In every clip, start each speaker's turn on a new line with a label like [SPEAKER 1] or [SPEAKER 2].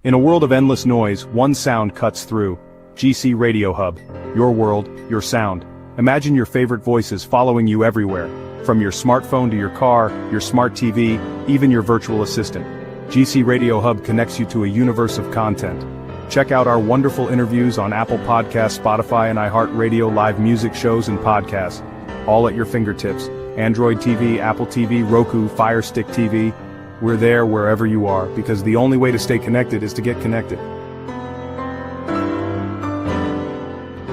[SPEAKER 1] In a world of endless noise, one sound cuts through. GC Radio Hub. Your world, your sound. Imagine your favorite voices following you everywhere. From your smartphone to your car, your smart TV, even your virtual assistant. GC Radio Hub connects you to a universe of content. Check out our wonderful interviews on Apple Podcasts, Spotify, and iHeartRadio, live music shows and podcasts. All at your fingertips. Android TV, Apple TV, Roku, Fire Stick TV. We're there wherever you are, because the only way to stay connected is to get connected.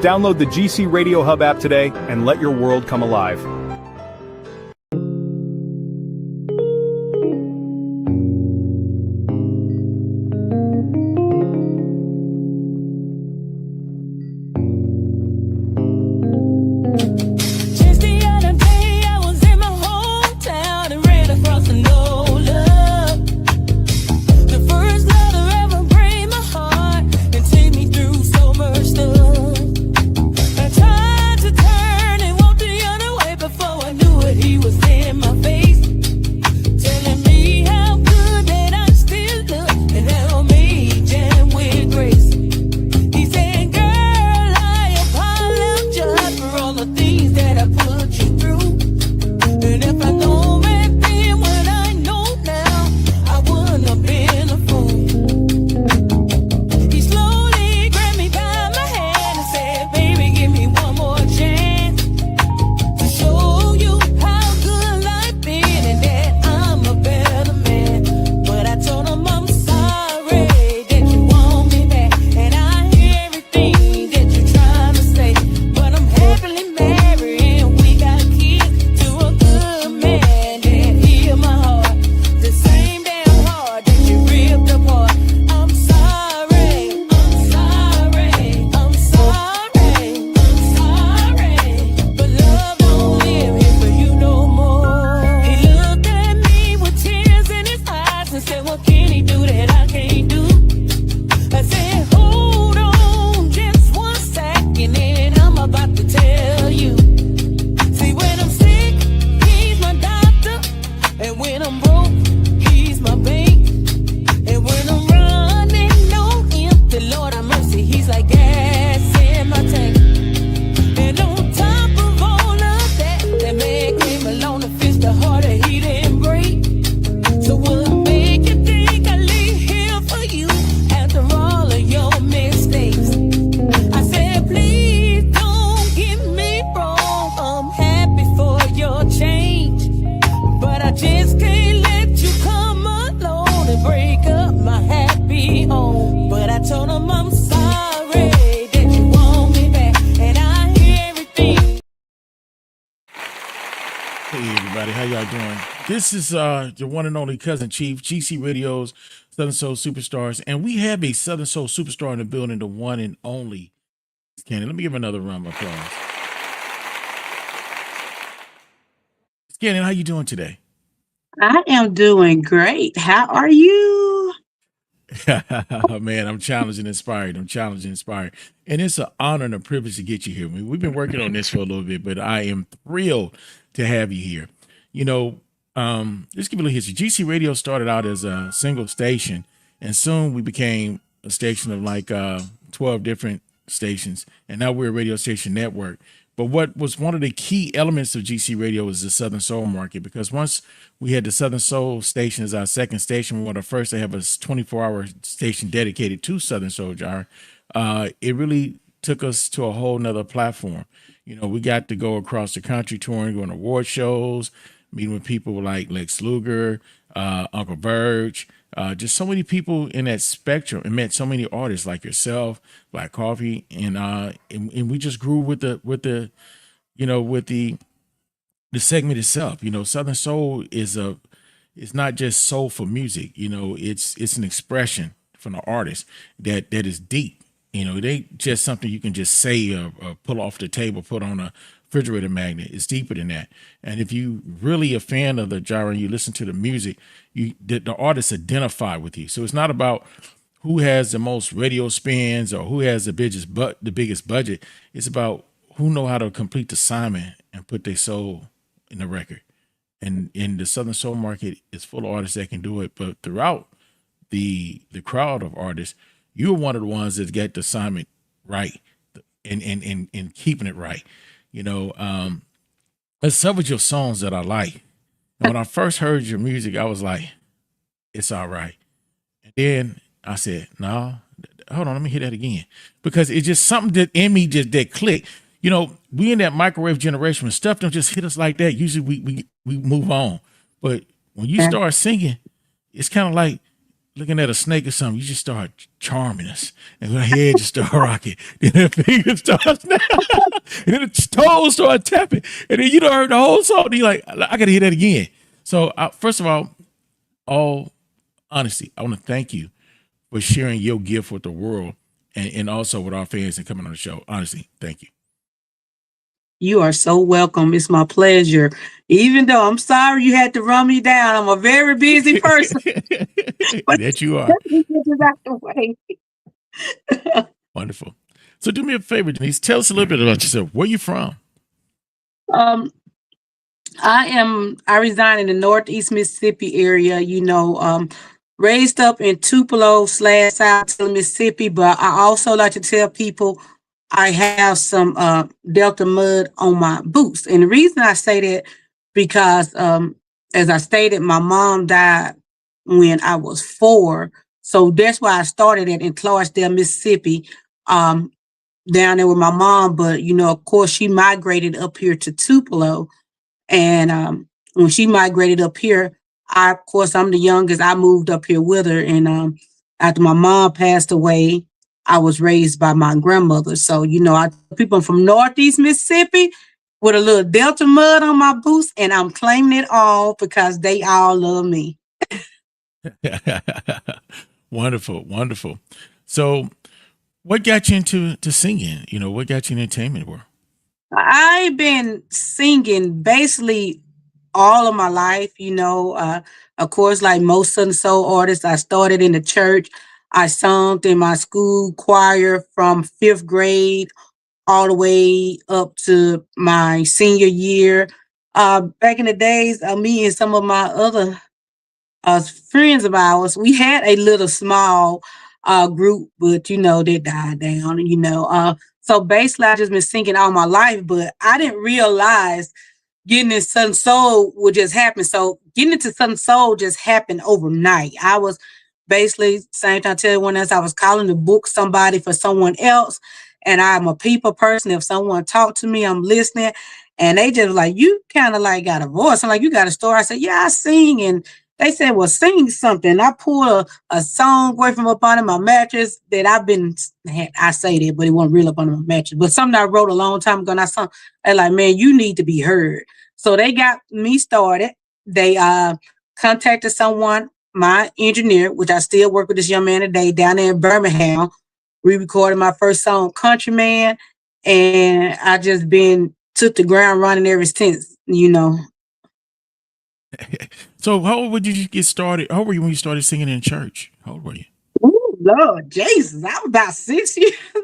[SPEAKER 1] Download the GC Radio Hub app today and let your world come alive.
[SPEAKER 2] This is the one and only Cousin Chief, GC Radio's Southern Soul Superstars, and we have a Southern Soul Superstar in the building, the one and only Cannon. Let me give another round of applause. Cannon, how you doing today?
[SPEAKER 3] I am doing great. How are you?
[SPEAKER 2] Oh, man, I'm challenged and inspired. And it's an honor and a privilege to get you here. We've been working on this for a little bit, but I am thrilled to have you here. You know, just give you a little history. GC Radio started out as a single station, and soon we became a station of like 12 different stations, and now we're a radio station network. But what was one of the key elements of GC Radio is the Southern Soul market, because once we had the Southern Soul station as our second station, we were the first to have a 24-hour station dedicated to Southern Soul Jar. It really took us to a whole nother platform. You know, we got to go across the country touring, going to award shows, meeting with people like Lex Luger, Uncle Verge, just so many people in that spectrum, and met so many artists like yourself, Black Coffee, and we just grew with the segment itself. You know, Southern Soul it's not just soul for music. You know, it's an expression from the artist that is deep. You know, it ain't just something you can just say or pull off the table, put on a refrigerator magnet. It's deeper than that. And if you really a fan of the genre and you listen to the music, the artists identify with you. So it's not about who has the most radio spins or who has the biggest budget. It's about who know how to complete the assignment and put their soul in the record. And in the Southern Soul market, it's full of artists that can do it. But throughout the crowd of artists, you're one of the ones that get the assignment right and keeping it right. You know, there's some of your songs that I like. And when I first heard your music, I was like, it's all right. And then I said, no, hold on, let me hear that again. Because it's just something that in me just that click. You know, we in that microwave generation when stuff don't just hit us like that. Usually we move on. But when you start singing, it's kind of like looking at a snake or something. You just start charming us. And my head just start rocking. Then the fingers start and then the toes start tapping. And then you don't heard the whole song. And you're like, I got to hear that again. So first of all honesty, I want to thank you for sharing your gift with the world and also with our fans and coming on the show. Honestly, thank you.
[SPEAKER 3] You are so welcome. It's my pleasure. Even though I'm sorry you had to run me down, I'm a very busy person. But
[SPEAKER 2] That you are.
[SPEAKER 3] let me get this out the way.
[SPEAKER 2] Wonderful. So do me a favor, Denise. Tell us a little bit about yourself. Where you from?
[SPEAKER 3] I reside in the Northeast Mississippi area, raised up in Tupelo / South Mississippi, but I also like to tell people I have some Delta mud on my boots. And the reason I say that, because as I stated, my mom died when I was 4. So that's why I started it in Clarksdale, Mississippi, down there with my mom. But, of course, she migrated up here to Tupelo. And when she migrated up here, of course, I'm the youngest. I moved up here with her. And after my mom passed away, I was raised by my grandmother. So, I tell people I'm from Northeast Mississippi with a little Delta mud on my boots, and I'm claiming it all because they all love me.
[SPEAKER 2] Wonderful, wonderful. So what got you into singing? What got you in entertainment world?
[SPEAKER 3] I've been singing basically all of my life, of course, like most Southern Soul artists, I started in the church. I sung in my school choir from 5th grade all the way up to my senior year. Back in the days, me and some of my other friends of ours, we had a little small group, but they died down. So basically, I just been singing all my life, but I didn't realize getting in Southern Soul would just happen. So getting into Southern Soul just happened overnight. I was basically, same time I tell everyone else, I was calling to book somebody for someone else. And I'm a people person. If someone talked to me, I'm listening. And they just like, you kind of like got a voice. I'm like, you got a story? I said, yeah, I sing. And they said, well, sing something. I pulled a song away from up under my mattress that I say that, but it wasn't real up under my mattress. But something I wrote a long time ago, and I sung. They're like, man, you need to be heard. So they got me started. They contacted someone, my engineer, which I still work with this young man today, down there in Birmingham. We recorded my first song, Countryman, and I just took the ground running ever since,
[SPEAKER 2] So how old would you get started? How old were you when you started singing in church? How old were you?
[SPEAKER 3] Oh, Lord Jesus. I was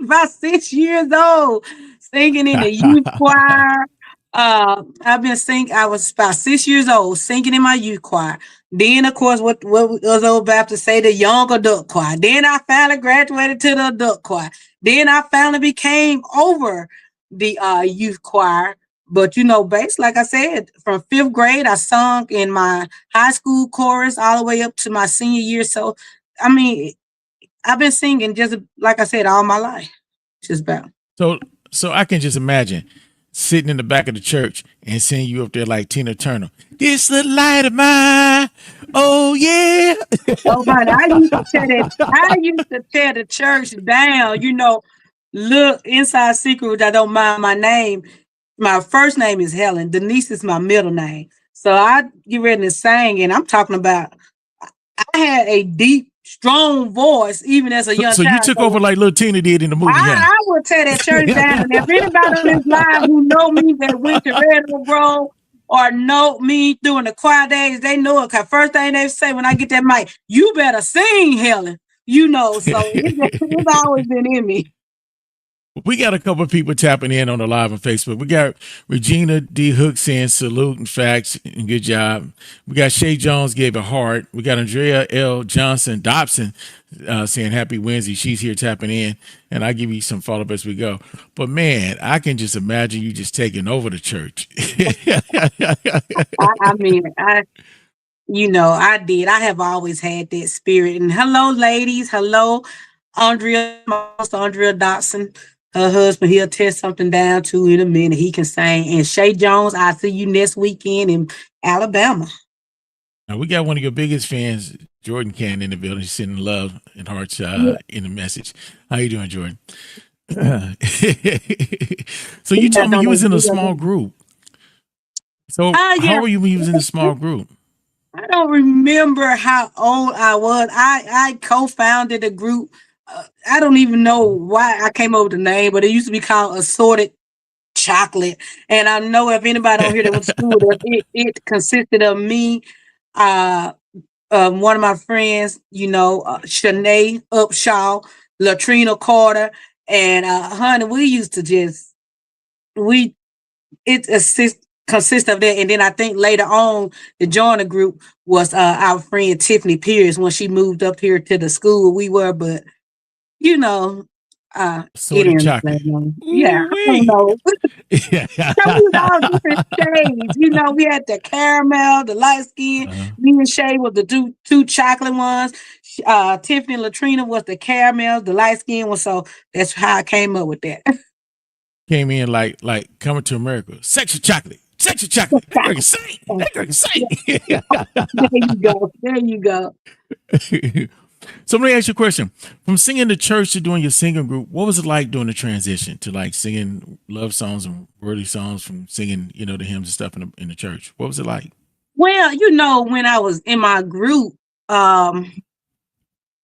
[SPEAKER 3] about 6 years old, singing in the youth choir. I've been singing. I was about 6 years old, singing in my youth choir. Then, of course, what was old Baptist say, the young adult choir. Then I finally graduated to the adult choir. Then I finally became over the youth choir. But based, like I said, from 5th grade, I sung in my high school chorus all the way up to my senior year. So, I mean, I've been singing just like I said all my life. Just about.
[SPEAKER 2] So I can just imagine sitting in the back of the church and seeing you up there like Tina Turner. This little light of mine. Oh yeah.
[SPEAKER 3] Oh, honey, I used to tear the church down. Look, inside secret, which I don't mind my name. My first name is Helen. Denise is my middle name. So I get ready to sing, and I'm talking about I had a deep, strong voice, even as a young
[SPEAKER 2] So
[SPEAKER 3] child.
[SPEAKER 2] you took over like little Tina did in the movie.
[SPEAKER 3] I would tear that church down. And if anybody on this line who know me that went to Red Oak Grove or know me during the choir days, they know it. Cause first thing they say when I get that mic, you better sing, Helen. So it's always been in me.
[SPEAKER 2] We got a couple of people tapping in on the live on Facebook. We got Regina D. Hook saying salute and facts and good job. We got Shay Jones gave a heart. We got Andrea L. Johnson Dobson saying happy Wednesday. She's here tapping in, and I'll give you some follow up as we go. But man, I can just imagine you just taking over the church.
[SPEAKER 3] I mean, I did. I have always had that spirit. And hello, ladies. Hello, Andrea, my sister Andrea Dotson. Her husband, he'll test something down to in a minute. He can sing. And Shay Jones, I'll see you next weekend in Alabama.
[SPEAKER 2] Now, we got one of your biggest fans, Jordan Cannon, in the building. She's sending love and hearts in the message. How you doing, Jordan? So you told me you was in a small group. So how were you when you was in a small group?
[SPEAKER 3] I don't remember how old I was. I co-founded a group. I don't even know why I came up with the name, but it used to be called Assorted Chocolate. And I know if anybody on here that went to school, it consisted of me, one of my friends, Shanae Upshaw, Latrina Carter, and honey, we used to consist of that. And then I think later on to join the group was our friend Tiffany Pierce when she moved up here to the school we were, but
[SPEAKER 2] Sorted chocolate.
[SPEAKER 3] Yeah, I don't know. So we was all different shades. We had the caramel, the light skin. Me and Shay was the two chocolate ones. Tiffany and Latrina was the caramel, the light skin one. So that's how I came up with that.
[SPEAKER 2] Came in like Coming to America. Sexy chocolate. Sexy chocolate. That girl can sing. That girl can sing.
[SPEAKER 3] There you go.
[SPEAKER 2] So let me ask you a question. From singing to church to doing your singing group, what was it like doing the transition to like singing love songs and worldly songs from singing, the hymns and stuff in the church? What was it like?
[SPEAKER 3] Well, when I was in my group, it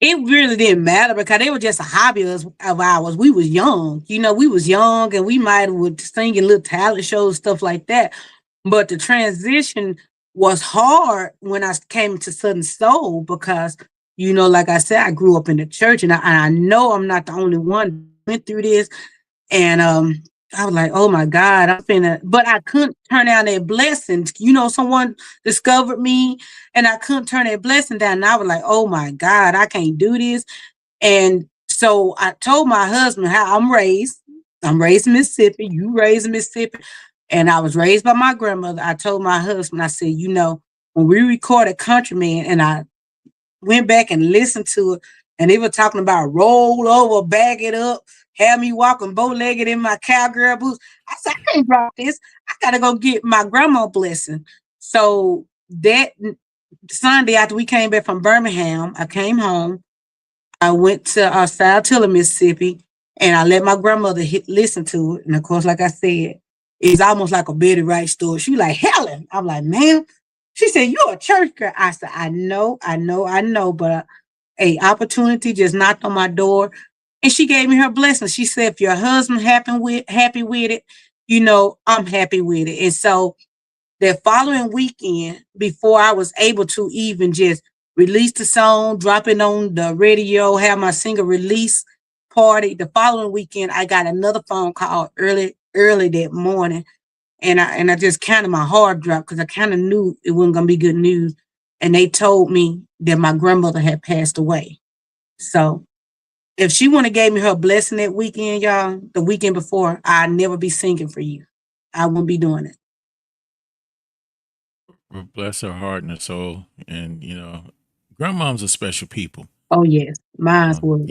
[SPEAKER 3] really didn't matter because they were just a hobby of ours. We was young, we was young and we might have singing little talent shows, stuff like that. But the transition was hard when I came to Southern Soul because like I said, I grew up in the church and I know I'm not the only one who went through this. And I was like, oh my God, but I couldn't turn down that blessing. Someone discovered me and I couldn't turn that blessing down. And I was like, oh my God, I can't do this. And so I told my husband how I'm raised. I'm raised in Mississippi. You raised in Mississippi. And I was raised by my grandmother. I told my husband, I said, when we recorded Countryman and I went back and listened to it, and they were talking about roll over, bag it up, have me walking bow-legged in my cowgirl boots. I said, I can't drop this. I got to go get my grandma blessing. So that Sunday after we came back from Birmingham, I came home. I went to Saltillo, Mississippi, and I let my grandmother listen to it. And of course, like I said, it's almost like a Betty Wright story. She like, Helen. I'm like, ma'am. She said, you're a church girl. I said, I know, but a opportunity just knocked on my door and she gave me her blessing. She said, if your husband happy with it, I'm happy with it. And so that following weekend, before I was able to even just release the song, drop it on the radio, have my single release party, the following weekend, I got another phone call early that morning. And I just kind of my heart dropped because I kind of knew it wasn't going to be good news. And they told me that my grandmother had passed away. So if she wouldn't have gave me her blessing that weekend, y'all, the weekend before, I'd never be singing for you. I wouldn't be doing it.
[SPEAKER 2] Well, bless her heart and her soul. And, grandmoms are special people.
[SPEAKER 3] Oh, yes. Mine's was.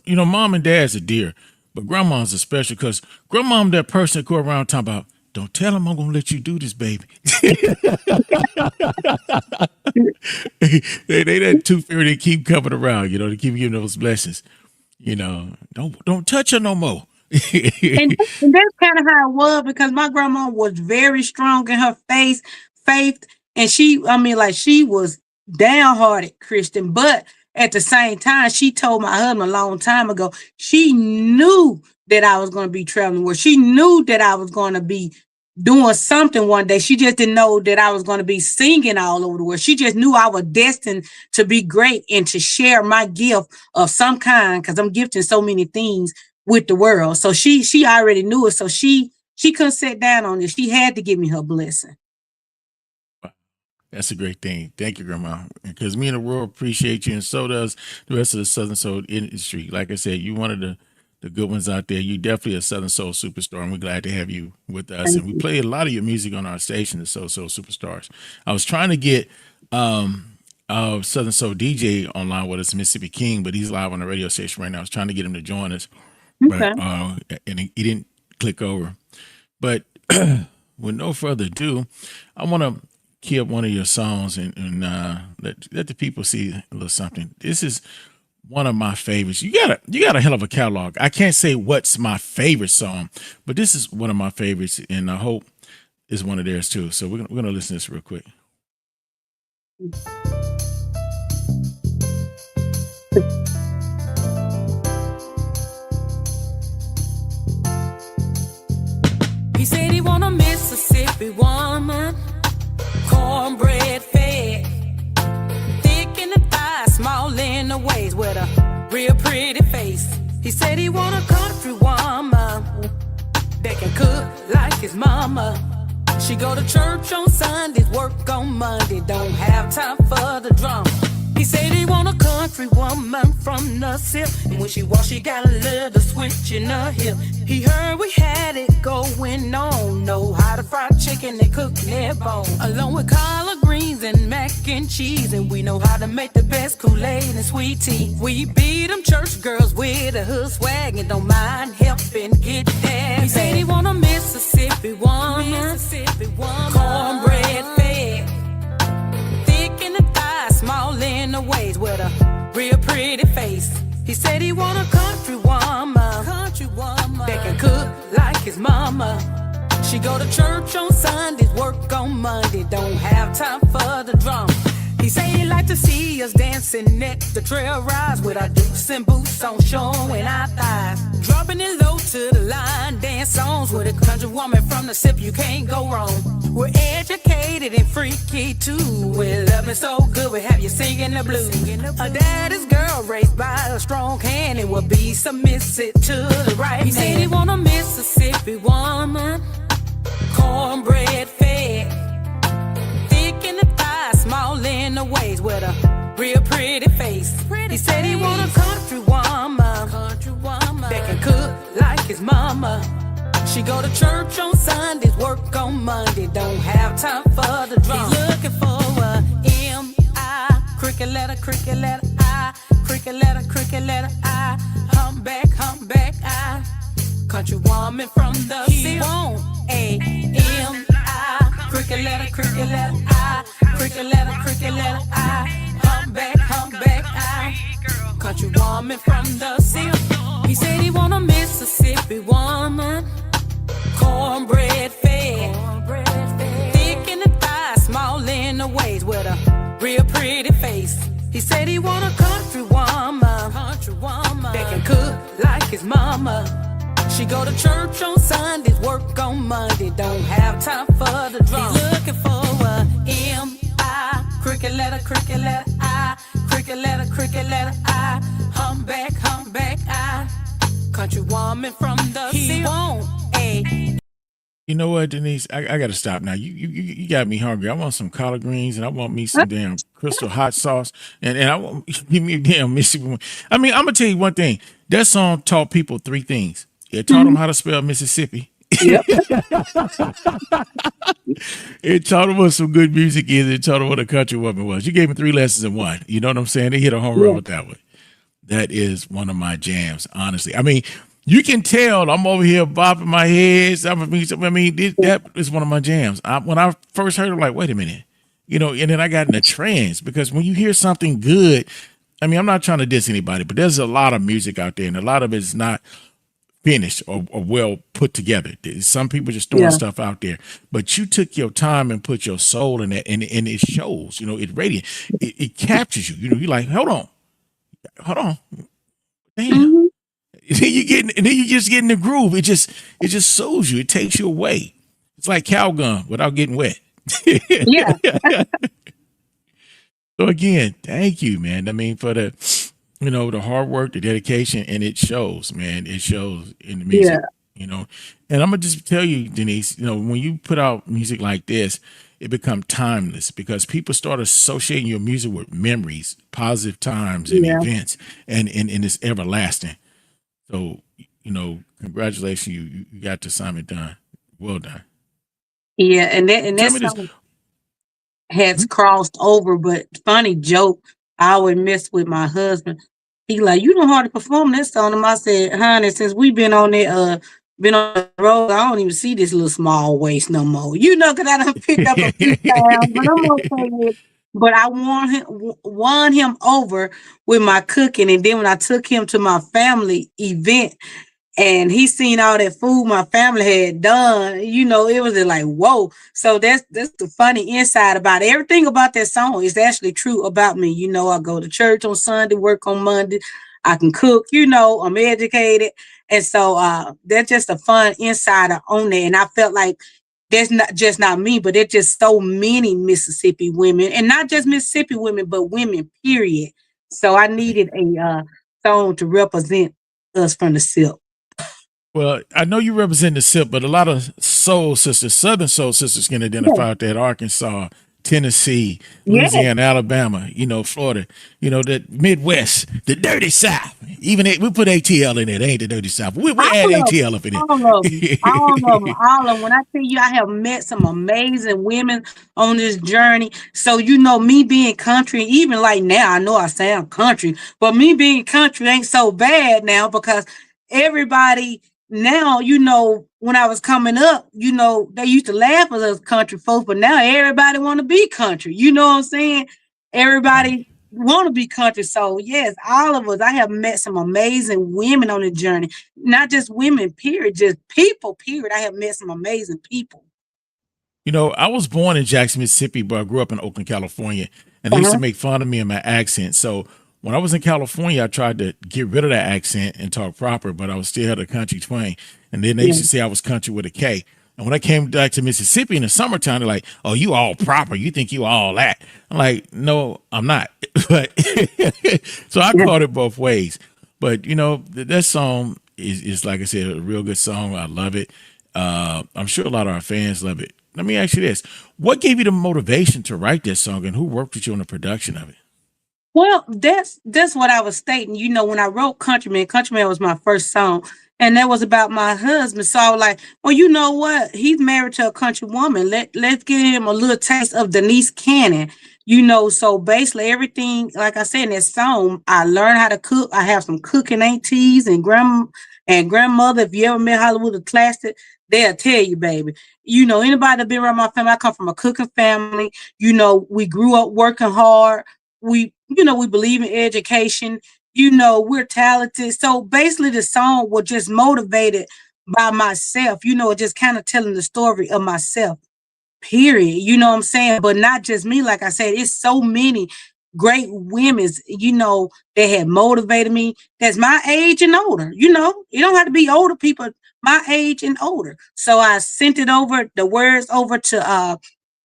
[SPEAKER 2] Mom and dad's are dear, but grandma's are special because grandmom, that person that go around talking about, don't tell him I'm going to let you do this, baby. they that tooth fairy, they keep coming around, they keep giving those blessings. Don't touch her no more.
[SPEAKER 3] and that's kind of how it was because my grandma was very strong in her faith. And she was downhearted Christian, but at the same time, she told my husband a long time ago, she knew that I was going to be traveling where she knew that I was going to be doing something one day. She just didn't know that I was going to be singing all over the world. She just knew I was destined to be great and to share my gift of some kind because I'm gifted in so many things with the world. So she already knew it. So she couldn't sit down on it. She had to give me her blessing.
[SPEAKER 2] That's a great thing. Thank you, Grandma. Because me and the world appreciate you, and so does the rest of the Southern Soul industry. Like I said, you one of the good ones out there. You definitely a Southern Soul superstar, and we're glad to have you with us. And we play a lot of your music on our station, the Southern Soul Superstars. I was trying to get Southern Soul DJ online with us, Mississippi King, but he's live on the radio station right now. I was trying to get him to join us, but and he didn't click over. But with no further ado, I want to key up one of your songs and let the people see a little something. This is one of my favorites. You got a hell of a catalog. I can't say what's my favorite song, but this is one of my favorites, and I hope it's one of theirs too. So we're gonna listen to this real quick.
[SPEAKER 4] He said he want a Mississippi woman, cornbread fed, thick in the thighs, small in the waist, with a real pretty face. He said he want a country woman that can cook like his mama. She go to church on Sundays, work on Monday, don't have time for the drama. He said he want a country woman from the SIP, and when she walks, she got a little switch in her hip. He heard we had it going on, know how to fry chicken and cook their bone, along with collard greens and mac and cheese, and we know how to make the best Kool-Aid and sweet tea. We beat them church girls with a hood swag and don't mind helping get there. He said he want a Mississippi woman, cornbread fed, thick in the thighs, small in the waist, with a real pretty face. He said he want a country woman that can cook like his mama. She go to church on Sundays, work on Monday, don't have time for the drama. He say he like to see us dancing at the trail rides with our dukes and boots on, showing our thighs, dropping it low to the line, dance songs with a country woman from the SIP, you can't go wrong. We're educated and freaky too, we love it so good we have you singing the blues. A daddy's girl raised by a strong hand and will be submissive to the right man. He said he want a Mississippi woman, cornbread fed, thick in the thighs, small in the waist, with a real pretty face. He said he want a country woman that can cook like his mama. She go to church on Sundays, work on Monday, don't have time for the drama. He's looking for a M-I, cricket letter I, cricket letter I, humpback I, country woman from the city. He want a M-I, cricket letter I, cricket letter I, humpback I, country woman from the city. He said he want a Mississippi woman, cornbread fed, thick in the thighs, small in the waist, with a real pretty face. He said he want a country woman that can cook like his mama. She go to church on Sundays, work on Monday, don't have time for the drama. He's looking for a M-I, cricket letter I, cricket letter I, humpback I, country woman from the city.
[SPEAKER 2] You know what, Denise? I got to stop now. You got me hungry. I want some collard greens, and I want me some damn Crystal hot sauce, and I want give me a damn Mississippi. I mean, I'm gonna tell you one thing. That song taught people three things. It taught them how to spell Mississippi.
[SPEAKER 3] Yep.
[SPEAKER 2] It taught them what some good music is. It taught them what a country woman was. You gave me 3 lessons in one. You know what I'm saying? They hit a home run with that one. That is one of my jams, honestly. I mean, you can tell I'm over here bopping my head. That is one of my jams. When I first heard it, I'm like, wait a minute. And then I got in a trance, because when you hear something good, I mean, I'm not trying to diss anybody, but there's a lot of music out there, and a lot of it's not finished or well put together. Some people just throwing stuff out there, but you took your time and put your soul in that, and it shows. It radiates. It captures you. You're like, hold on, damn. And then you just get in the groove. It just soothes you. It takes you away. It's like cow gun without getting wet.
[SPEAKER 3] Yeah.
[SPEAKER 2] So again, thank you, man. I mean, for the You know, the hard work, the dedication, and it shows, man. It shows in the
[SPEAKER 3] Yeah.
[SPEAKER 2] music, you know. And I'm gonna just tell you, Denise, you know, when you put out music like this, it become timeless because people start associating your music with memories, positive times and
[SPEAKER 3] Yeah.
[SPEAKER 2] events, and it's everlasting. So, you know, congratulations, you got the assignment done. Well done.
[SPEAKER 3] Yeah. And
[SPEAKER 2] Tell
[SPEAKER 3] that
[SPEAKER 2] me this.
[SPEAKER 3] song has
[SPEAKER 2] Hmm?
[SPEAKER 3] crossed over, but funny joke, I always mess with my husband. He like, you know how to perform this song. And I said, honey, since we been on the road, I don't even see this little small waist no more. You know, cause I done picked up a few pounds, but I'm okay with it. But I won him over with my cooking. And then when I took him to my family event, and he seen all that food my family had done, you know, it was just like, whoa. So that's the funny inside about it. Everything about that song is actually true about me. You know, I go to church on Sunday, work on Monday, I can cook, you know, I'm educated. And so that's just a fun insider on there. And I felt like that's not just not me, but there's just so many Mississippi women, and not just Mississippi women, but women, period. So I needed a song to represent us from the silk.
[SPEAKER 2] Well, I know you represent the SIP, but a lot of soul sisters, Southern soul sisters, can identify with that. Arkansas, Tennessee,
[SPEAKER 3] Yes,
[SPEAKER 2] Louisiana, Alabama, you know, Florida, you know, the Midwest, the dirty South. Even we put ATL in there. They ain't the dirty South. We add
[SPEAKER 3] all of
[SPEAKER 2] ATL up in
[SPEAKER 3] them, all of them, all of them,
[SPEAKER 2] there.
[SPEAKER 3] all of them. When I tell you, I have met some amazing women on this journey. So you know, me being country, even like now, I know I sound country, but me being country ain't so bad now because everybody now, you know, when I was coming up, you know, they used to laugh at us country folks, but now everybody want to be country. You know what I'm saying?
[SPEAKER 2] Right.
[SPEAKER 3] Everybody want to be country. So yes, all of us. I have met some amazing women on the journey. Not just women, period, just people, period. I have met some amazing people.
[SPEAKER 2] You know, I was born in Jackson, Mississippi, but I grew up in Oakland, California, and they used to
[SPEAKER 3] Uh-huh.
[SPEAKER 2] make fun of me and my accent. So when I was in California, I tried to get rid of that accent and talk proper, but I was still had a country twang. And then they
[SPEAKER 3] Yeah.
[SPEAKER 2] used to say I was country with a K. And when I came back to Mississippi in the summertime, they're like, "Oh, you all proper? You think you all that?" I'm like, "No, I'm not." But so I
[SPEAKER 3] Yeah.
[SPEAKER 2] caught it both ways. But you know, that song is like I said, a real good song. I love it. I'm sure a lot of our fans love it. Let me ask you this: what gave you the motivation to write this song, and who worked with you on the production of it?
[SPEAKER 3] Well, that's what I was stating. You know, when I wrote Countryman, Countryman was my first song, and that was about my husband. So I was like, well, you know what? He's married to a country woman. Let's give him a little taste of Denise Cannon. You know, so basically everything, like I said in that song, I learned how to cook. I have some cooking aunties and grandmother. If you ever met Hollywood or Classic, they'll tell you, baby. You know, anybody that been around my family, I come from a cooking family. You know, we grew up working hard. We believe in education. You know, we're talented. So basically the song was just motivated by myself, you know, just kind of telling the story of myself, period. You know what I'm saying? But not just me. Like I said, it's so many great women's, you know, that had motivated me that's my age and older. You know, you don't have to be older people, my age and older. So I sent it over, the words over to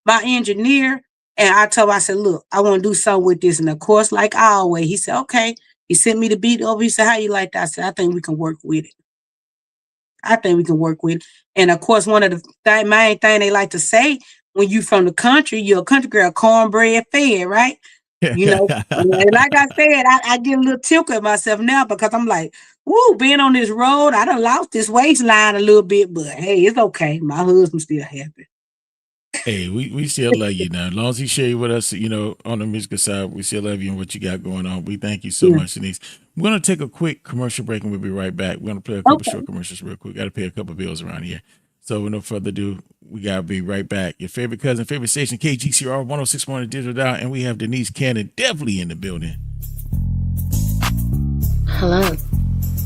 [SPEAKER 3] my engineer. And I told him, I said, look, I want to do something with this. And of course, like always, he said, okay. He sent me the beat over. He said, how you like that? I said, I think we can work with it. I think we can work with it. And of course, one of the main thing they like to say when you from the country, you're a country girl, cornbread fed, right? You know, and like I said, I get a little tickle at myself now because I'm like, woo, being on this road, I done lost this waistline a little bit, but hey, it's okay. My husband's still happy.
[SPEAKER 2] Hey, we still love you now. As long as you share you with us, you know, on the musical side, we still love you and what you got going on. We thank you so
[SPEAKER 3] Yeah.
[SPEAKER 2] much, Denise. We're going to take a quick commercial break and we'll be right back. We're going to play a couple
[SPEAKER 3] Okay.
[SPEAKER 2] short commercials real quick. Got to pay a couple bills around here. So, with no further ado, we got to be right back. Your favorite cousin, favorite station, KGCR 1061 on the digital dial, and we have Denise Cannon definitely in the building.
[SPEAKER 5] Hello.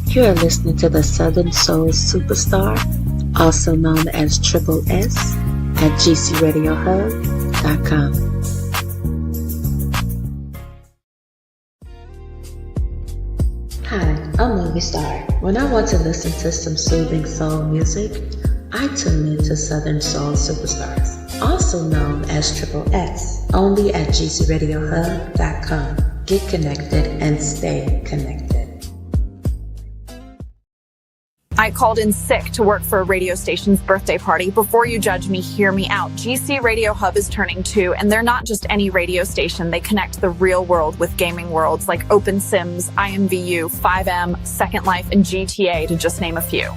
[SPEAKER 5] You are listening to the Southern Soul Superstar, also known as Triple S, at gcradiohub.com. Hi, I'm Movie Star. When I want to listen to some soothing soul music, I tune in to Southern Soul Superstars, also known as Triple S, only at gcradiohub.com. Get connected and stay connected.
[SPEAKER 6] I called in sick to work for a radio station's birthday party. Before you judge me, hear me out. GC Radio Hub is turning 2, and they're not just any radio station. They connect the real world with gaming worlds like OpenSims, IMVU, 5M, Second Life, and GTA, to just name a few.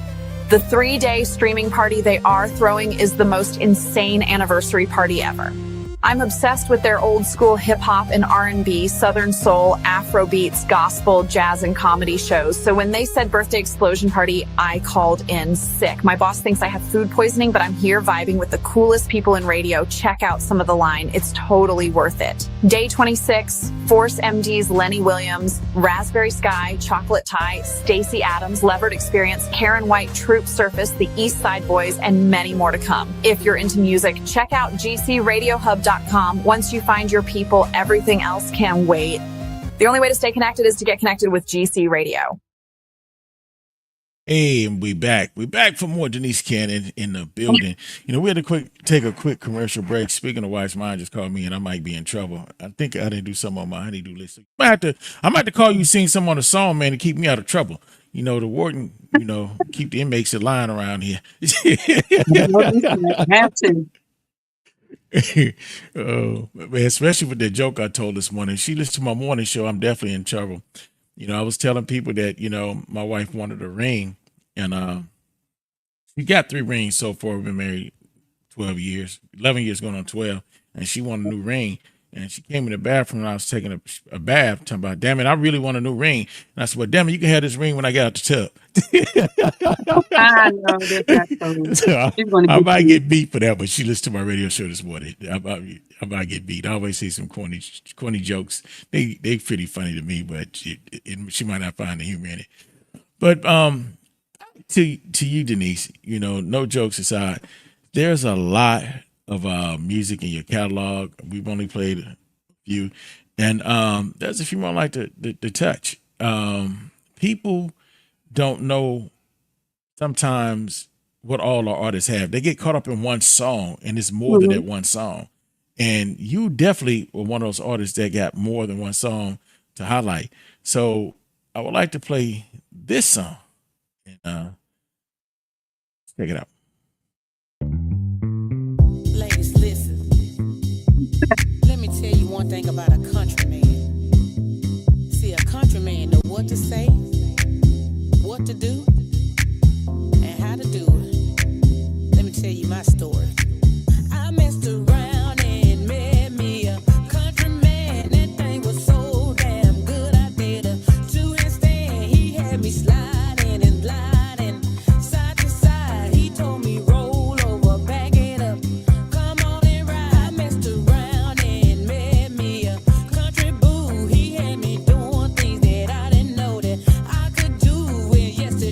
[SPEAKER 6] The 3-day streaming party they are throwing is the most insane anniversary party ever. I'm obsessed with their old school hip hop and R&B, Southern soul, Afro beats, gospel, jazz, and comedy shows. So when they said birthday explosion party, I called in sick. My boss thinks I have food poisoning, but I'm here vibing with the coolest people in radio. Check out some of the line. It's totally worth it. Day 26, Force MD's Lenny Williams, Raspberry Sky, Chocolate Tie, Stacey Adams, Levered Experience, Karen White, Troop Surface, the East Side Boys, and many more to come. If you're into music, check out gcradiohub.com. Once you find your people, everything else can wait. The only way to stay connected is to get connected with GC Radio.
[SPEAKER 2] Hey, and we back. We back for more Denise Cannon in the building. You know, we had to take a quick commercial break. Speaking of wife's, mine just called me and I might be in trouble. I think I didn't do something on my honeydew list. I might have to call you, sing something on the song, man, to keep me out of trouble. You know, the warden, keep the inmates in line around here.
[SPEAKER 3] Have to.
[SPEAKER 2] Oh, man, especially with that joke I told this morning. She listened to my morning show. I'm definitely in trouble. I was telling people that, my wife wanted a ring, and she got 3 rings so far. We've been married 12 years, 11 years going on 12, and she wanted a new ring. And she came in the bathroom and I was taking a bath, talking about, damn it, I really want a new ring. And I said, well, damn it, you can have this ring when I get out the tub.
[SPEAKER 3] I know that.
[SPEAKER 2] I might get beat for that, but she listened to my radio show this morning. I might get beat. I always say some corny jokes. They pretty funny to me, but she might not find the humor in it. But to you, Denise, no jokes aside, there's a lot of music in your catalog. We've only played a few, and there's a few more I like to touch. People don't know sometimes what all our artists have. They get caught up in one song, and it's more than that one song. And you definitely were one of those artists that got more than one song to highlight. So I would like to play this song, and check it out.
[SPEAKER 4] Let me tell you one thing about a countryman. See, a countryman know what to say, what to do, and how to do it. Let me tell you my story. I messed around and met me a countryman. That thing was so damn good. I did a 2-handstand. He had me sliding and gliding side to side. He told me roll over, back it up. Come on and ride. I messed around and met me a country boo. He had me doing things that I didn't know that I could do. And yes, the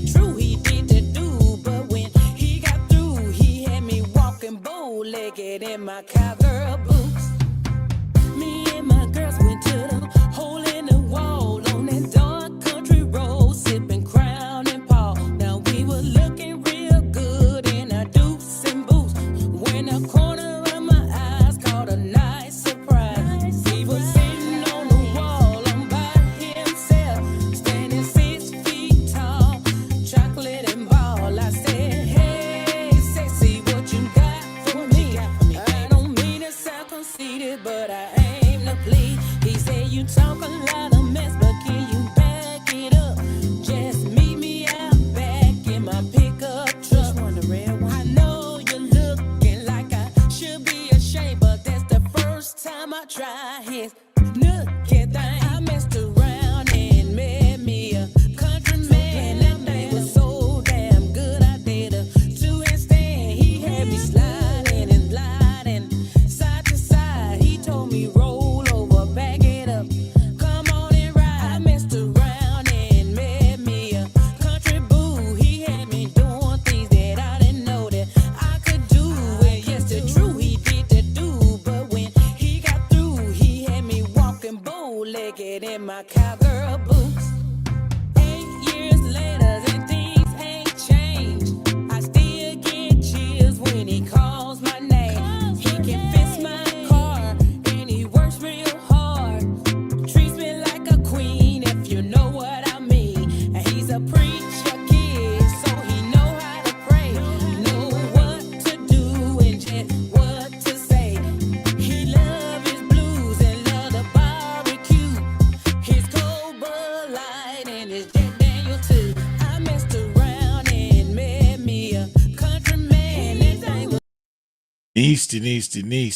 [SPEAKER 4] loyal to. I messed around and met me a countryman. His name was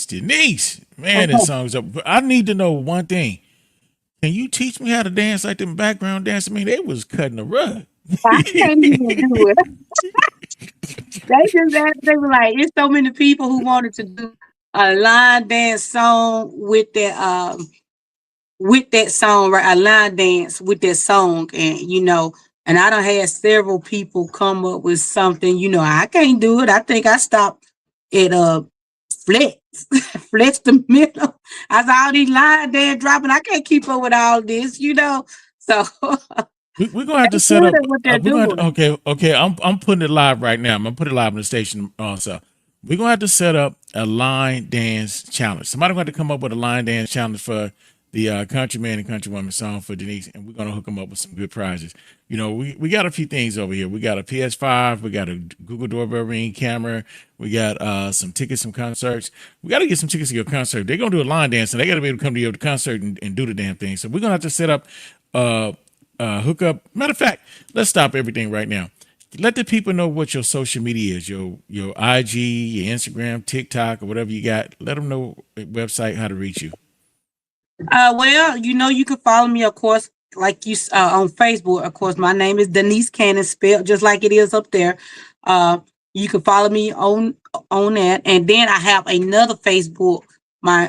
[SPEAKER 2] Denise. Man, that song's up. I need to know one thing. Can you teach me how to dance like them background dancers? I mean, they was cutting the rug.
[SPEAKER 3] I can't even do it. They were like, it's so many people who wanted to do a line dance song with that song, right? A line dance with that song. And I done had several people come up with something, I can't do it. I think I stopped at flex the middle. I saw all these line dance dropping. I can't keep up with all this, So
[SPEAKER 2] We're gonna have to set up.
[SPEAKER 3] what they're doing.
[SPEAKER 2] Okay. I'm putting it live right now. I'm gonna put it live on the station also. We're gonna have to set up a line dance challenge. Somebody gonna have to come up with a line dance challenge for the Countryman and Countrywoman song for Denise, and we're gonna hook them up with some good prizes. We got a few things over here. We got a PS5, we got a Google Doorbell Ring camera, we got some tickets, some concerts. We got to get some tickets to your concert. They're gonna do a line dance, and they got to be able to come to your concert and do the damn thing. So we're gonna have to set up hook up. Matter of fact, let's stop everything right now. Let the people know what your social media is, your IG, your Instagram, TikTok, or whatever you got. Let them know website, how to reach you.
[SPEAKER 3] Well, you can follow me, of course, like you on Facebook. Of course, my name is Denise Cannon, spelled just like it is up there. You can follow me on that, and then I have another Facebook, my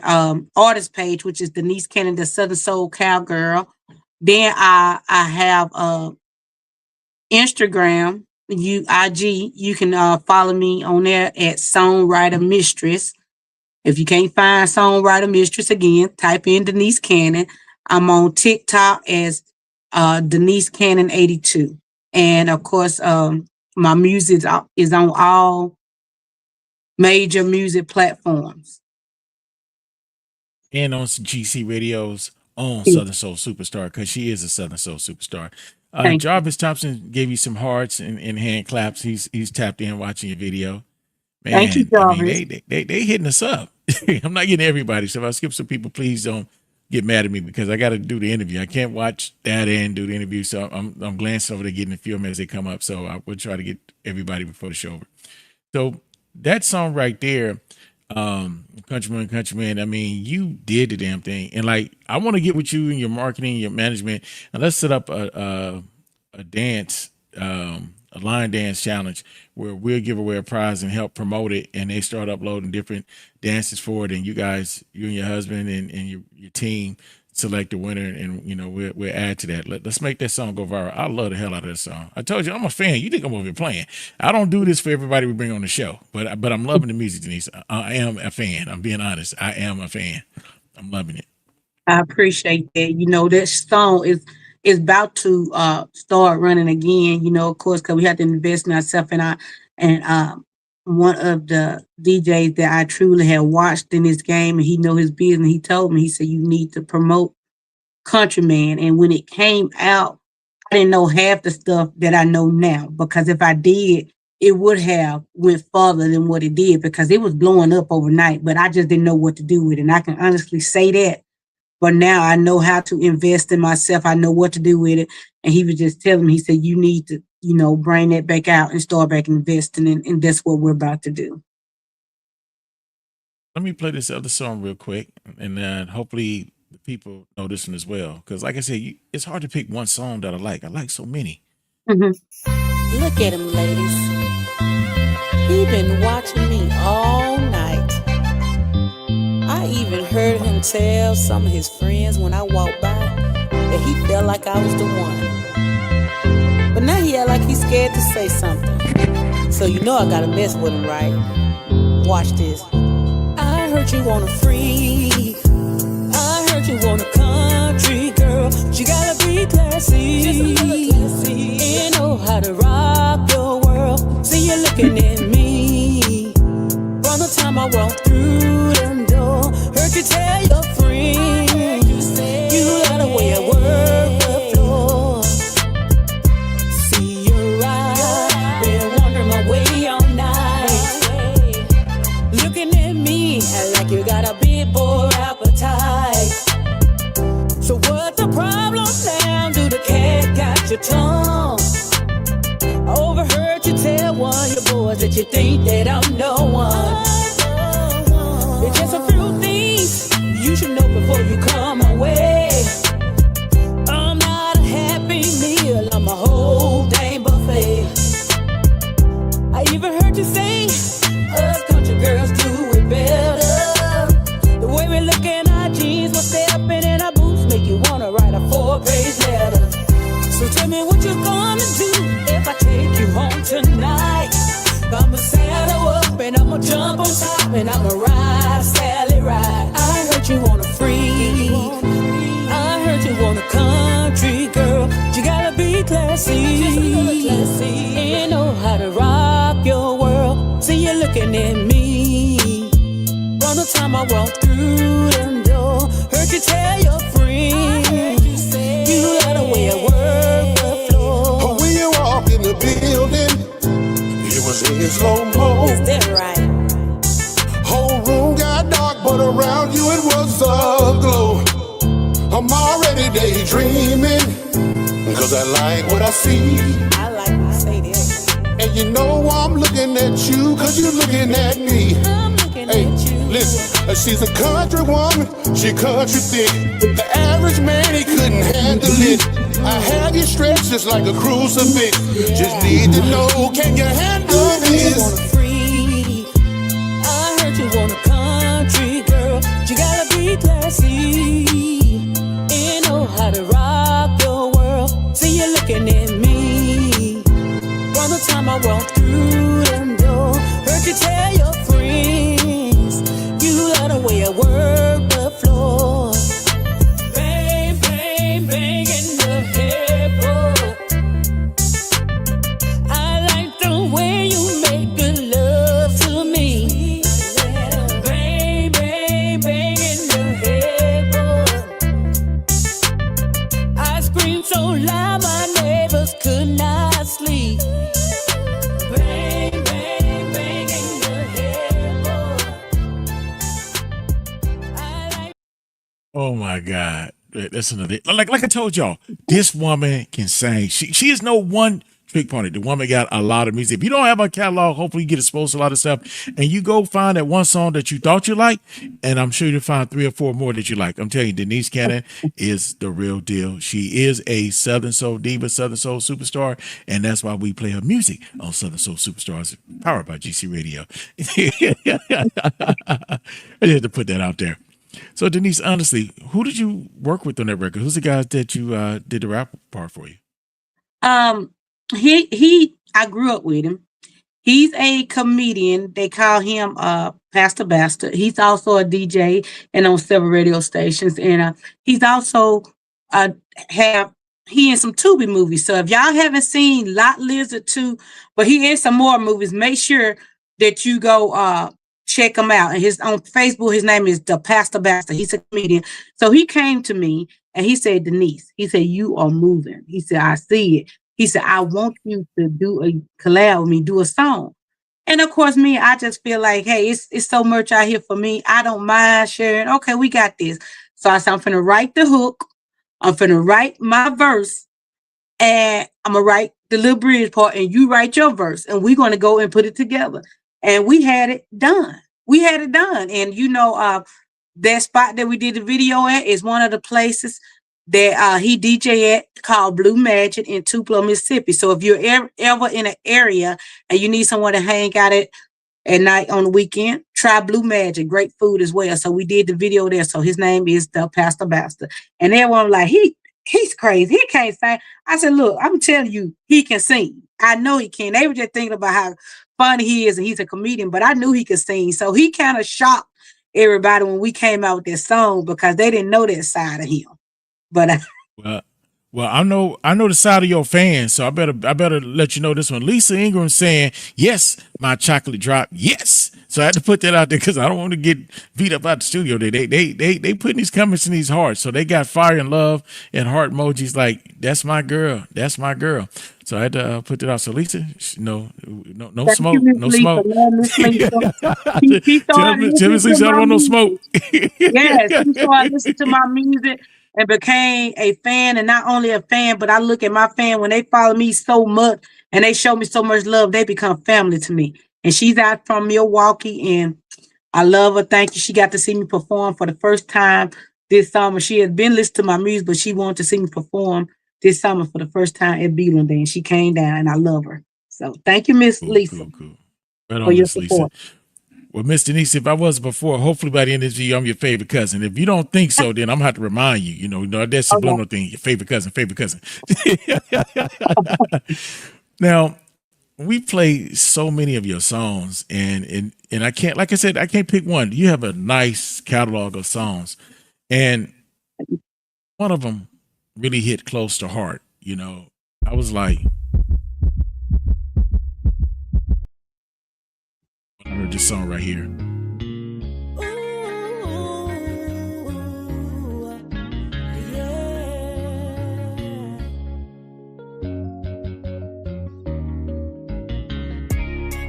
[SPEAKER 3] artist page, which is Denise Cannon, the Southern Soul Cowgirl. Then I have Instagram, IG. You can follow me on there at Songwriter Mistress. If you can't find Songwriter Mistress, again, type in Denise Cannon. I'm on TikTok as Denise Cannon 82. And of course, my music is on all major music platforms.
[SPEAKER 2] And on GC Radio's own Southern Soul Superstar, because she is a Southern Soul Superstar. Jarvis Thompson gave you some hearts and hand claps. He's tapped in watching your video. Man,
[SPEAKER 3] Thank you, Jarvis.
[SPEAKER 2] I mean, they hitting us up. I'm not getting everybody, so if I skip some people, please don't get mad at me, because I got to do the interview. I can't watch that and do the interview, so I'm glancing over there, getting a few of them as they come up. So I will try to get everybody before the show over. So that song right there, Countryman, I mean, you did the damn thing. And like, I want to get with you and your marketing, your management, and let's set up a dance, a line dance challenge where we'll give away a prize and help promote it. And they start uploading different dances for it. And you guys, you and your husband and your team select the winner, and we'll add to that. Let's make that song go viral. I love the hell out of that song. I told you, I'm a fan. You think I'm over here playing? I don't do this for everybody we bring on the show, but I'm loving the music, Denise. I am a fan. I'm being honest. I am a fan. I'm loving it.
[SPEAKER 3] I appreciate that. That song is about to start running again. Of course, because we have to invest in ourselves, and one of the DJs that I truly have watched in this game, and he know his business. He told me, he said, you need to promote Countryman. And when it came out, I didn't know half the stuff that I know now, because if I did, it would have went further than what it did, because it was blowing up overnight, but I just didn't know what to do with it. And I can honestly say that. But now I know how to invest in myself. I know what to do with it. And he was just telling me, he said, you need to, bring that back out and start back investing. And that's what we're about to do.
[SPEAKER 2] Let me play this other song real quick, and then hopefully the people know this one as well. Because like I said, it's hard to pick one song that I like. I like so many.
[SPEAKER 3] Mm-hmm.
[SPEAKER 4] Look at him, ladies. He been watching me all night. I even heard him tell some of his friends when I walked by that he felt like I was the one. But now he act like he's scared to say something. So I gotta mess with him, right? Watch this. I heard you want a freak. I heard you want a country girl. She gotta be classy. And know how to rock your world. See you looking at me. From the time I walked through them door, heard you tell your friend you got a way of work the floor. See your eyes, been wondering my way all night. Looking at me like you got a big boy appetite. So what's the problem now? Do the cat got makes you think that I'm no one. There's just a few things you should know before you come away. I'm not a happy meal, I'm a whole dang buffet. I even heard you say us country girls do it better. The way we look in our jeans, we're stepping in our boots, make you wanna write a 4-page letter. So tell me what you're gonna do if I take you home tonight. I'ma saddle up and I'ma jump on top and I'ma ride Sally ride. I heard you want a freak, I heard you want a country girl. You gotta be classy and know how to rock your world. See you looking at me from the time I walk through the door. Heard you tell your friends you love the way I work the floor.
[SPEAKER 7] When you walk in the building, it was in slow-mo.
[SPEAKER 4] Is that right?
[SPEAKER 7] Whole room got dark, but around you it was a glow. I'm already daydreaming, cause I like what I see.
[SPEAKER 4] I like when you say that.
[SPEAKER 7] And you know I'm looking at you, cause you're looking at me.
[SPEAKER 4] I'm looking
[SPEAKER 7] Hey,
[SPEAKER 4] at you.
[SPEAKER 7] listen, she's a country woman, she country thick. The average man, he couldn't handle it. I have you stretched just like a crucifix. Just need to know, can you handle
[SPEAKER 4] I heard you want
[SPEAKER 7] this?
[SPEAKER 4] a freak, I heard you want a country girl. You gotta be classy and know how to rock your world. See you looking at me from the time I walk through the door. Heard you tell your friends you love the way I work the floor. Bang, bang, bang in the headboard. I like the way you make good love to me. Bang, bang, bang in the headboard. I screamed so loud my neighbors could not sleep. Bang, bang, bang in the headboard. I like.
[SPEAKER 2] Oh my God. That's another like I told y'all, this woman can sing. She is no one trick pony. The woman got a lot of music. If you don't have a catalog, hopefully you get exposed to a lot of stuff. And you go find that one song that you thought you liked, and I'm sure you'll find 3 or 4 more that you like. I'm telling you, Denise Cannon is the real deal. She is a Southern Soul diva, Southern Soul superstar, and that's why we play her music on Southern Soul Superstars, powered by GC Radio. I had to put that out there. So Denise, honestly, who did you work with on that record? Who's the guys that you did the rap part for you?
[SPEAKER 3] I grew up with him. He's a comedian. They call him Pastor Bastard. He's also a DJ and on several radio stations. And he's also he in some Tubi movies. So if y'all haven't seen Lot Lizard 2, but he in some more movies, make sure that you go check him out. And his on Facebook, his name is the Pastor Bastard. He's a comedian. So he came to me and he said, Denise, he said, you are moving. He said, I see it. He said, I want you to do a collab with me, do a song. And of course, me, I just feel like, hey, it's so much out here for me. I don't mind sharing. Okay, we got this. So I said, I'm finna write the hook. I'm finna write my verse. And I'm gonna write the little bridge part and you write your verse. And we're gonna go and put it together. And we had it done. And you know, that spot that we did the video at is one of the places that he DJ at called Blue Magic in Tupelo, Mississippi. So if you're ever in an area and you need someone to hang out at night on the weekend, try Blue Magic. Great food as well. So we did the video there. So his name is the Pastor Bastard. And everyone was like, he's crazy. He can't sing. I said, look, I'm telling you, he can sing. I know he can. They were just thinking about how funny he is and he's a comedian, but I knew he could sing. So he kind of shocked everybody when we came out with this song because they didn't know that side of him. But
[SPEAKER 2] well, I know the side of your fans, so I better let you know this one. Lisa Ingram saying, yes, my chocolate drop, yes. So I had to put that out there because I don't want to get beat up out the studio. They putting these comments in these hearts. So they got fire and love and heart emojis like, that's my girl. That's my girl. So I had to put that out. So Lisa, no smoke, no smoke. Tell Miss Lisa I don't want no smoke.
[SPEAKER 3] Yes, she started listening to my music and became a fan, and not only a fan, but I look at my fan when they follow me so much and they show me so much love, they become family to me. and she's out from Milwaukee, and I love her. Thank you. She got to see me perform for the first time this summer. She had been listening to my music, but she wanted to see me perform this summer for the first time at Beeland Day, and she came down, and I love her. So thank you, Miss Lisa,
[SPEAKER 2] Cool. Right
[SPEAKER 3] for
[SPEAKER 2] on,
[SPEAKER 3] your
[SPEAKER 2] Miss Lisa.
[SPEAKER 3] support.
[SPEAKER 2] Well, Miss Denise, if I was before, hopefully by the end of this video, I'm your favorite cousin. If you don't think so, then I'm gonna have to remind you. You know that's subliminal thing. Your favorite cousin. Now, we play so many of your songs, and I can't, like I said, I can't pick one. You have a nice catalog of songs, and one of them really hit close to heart. You know, I was like, I heard this song right here.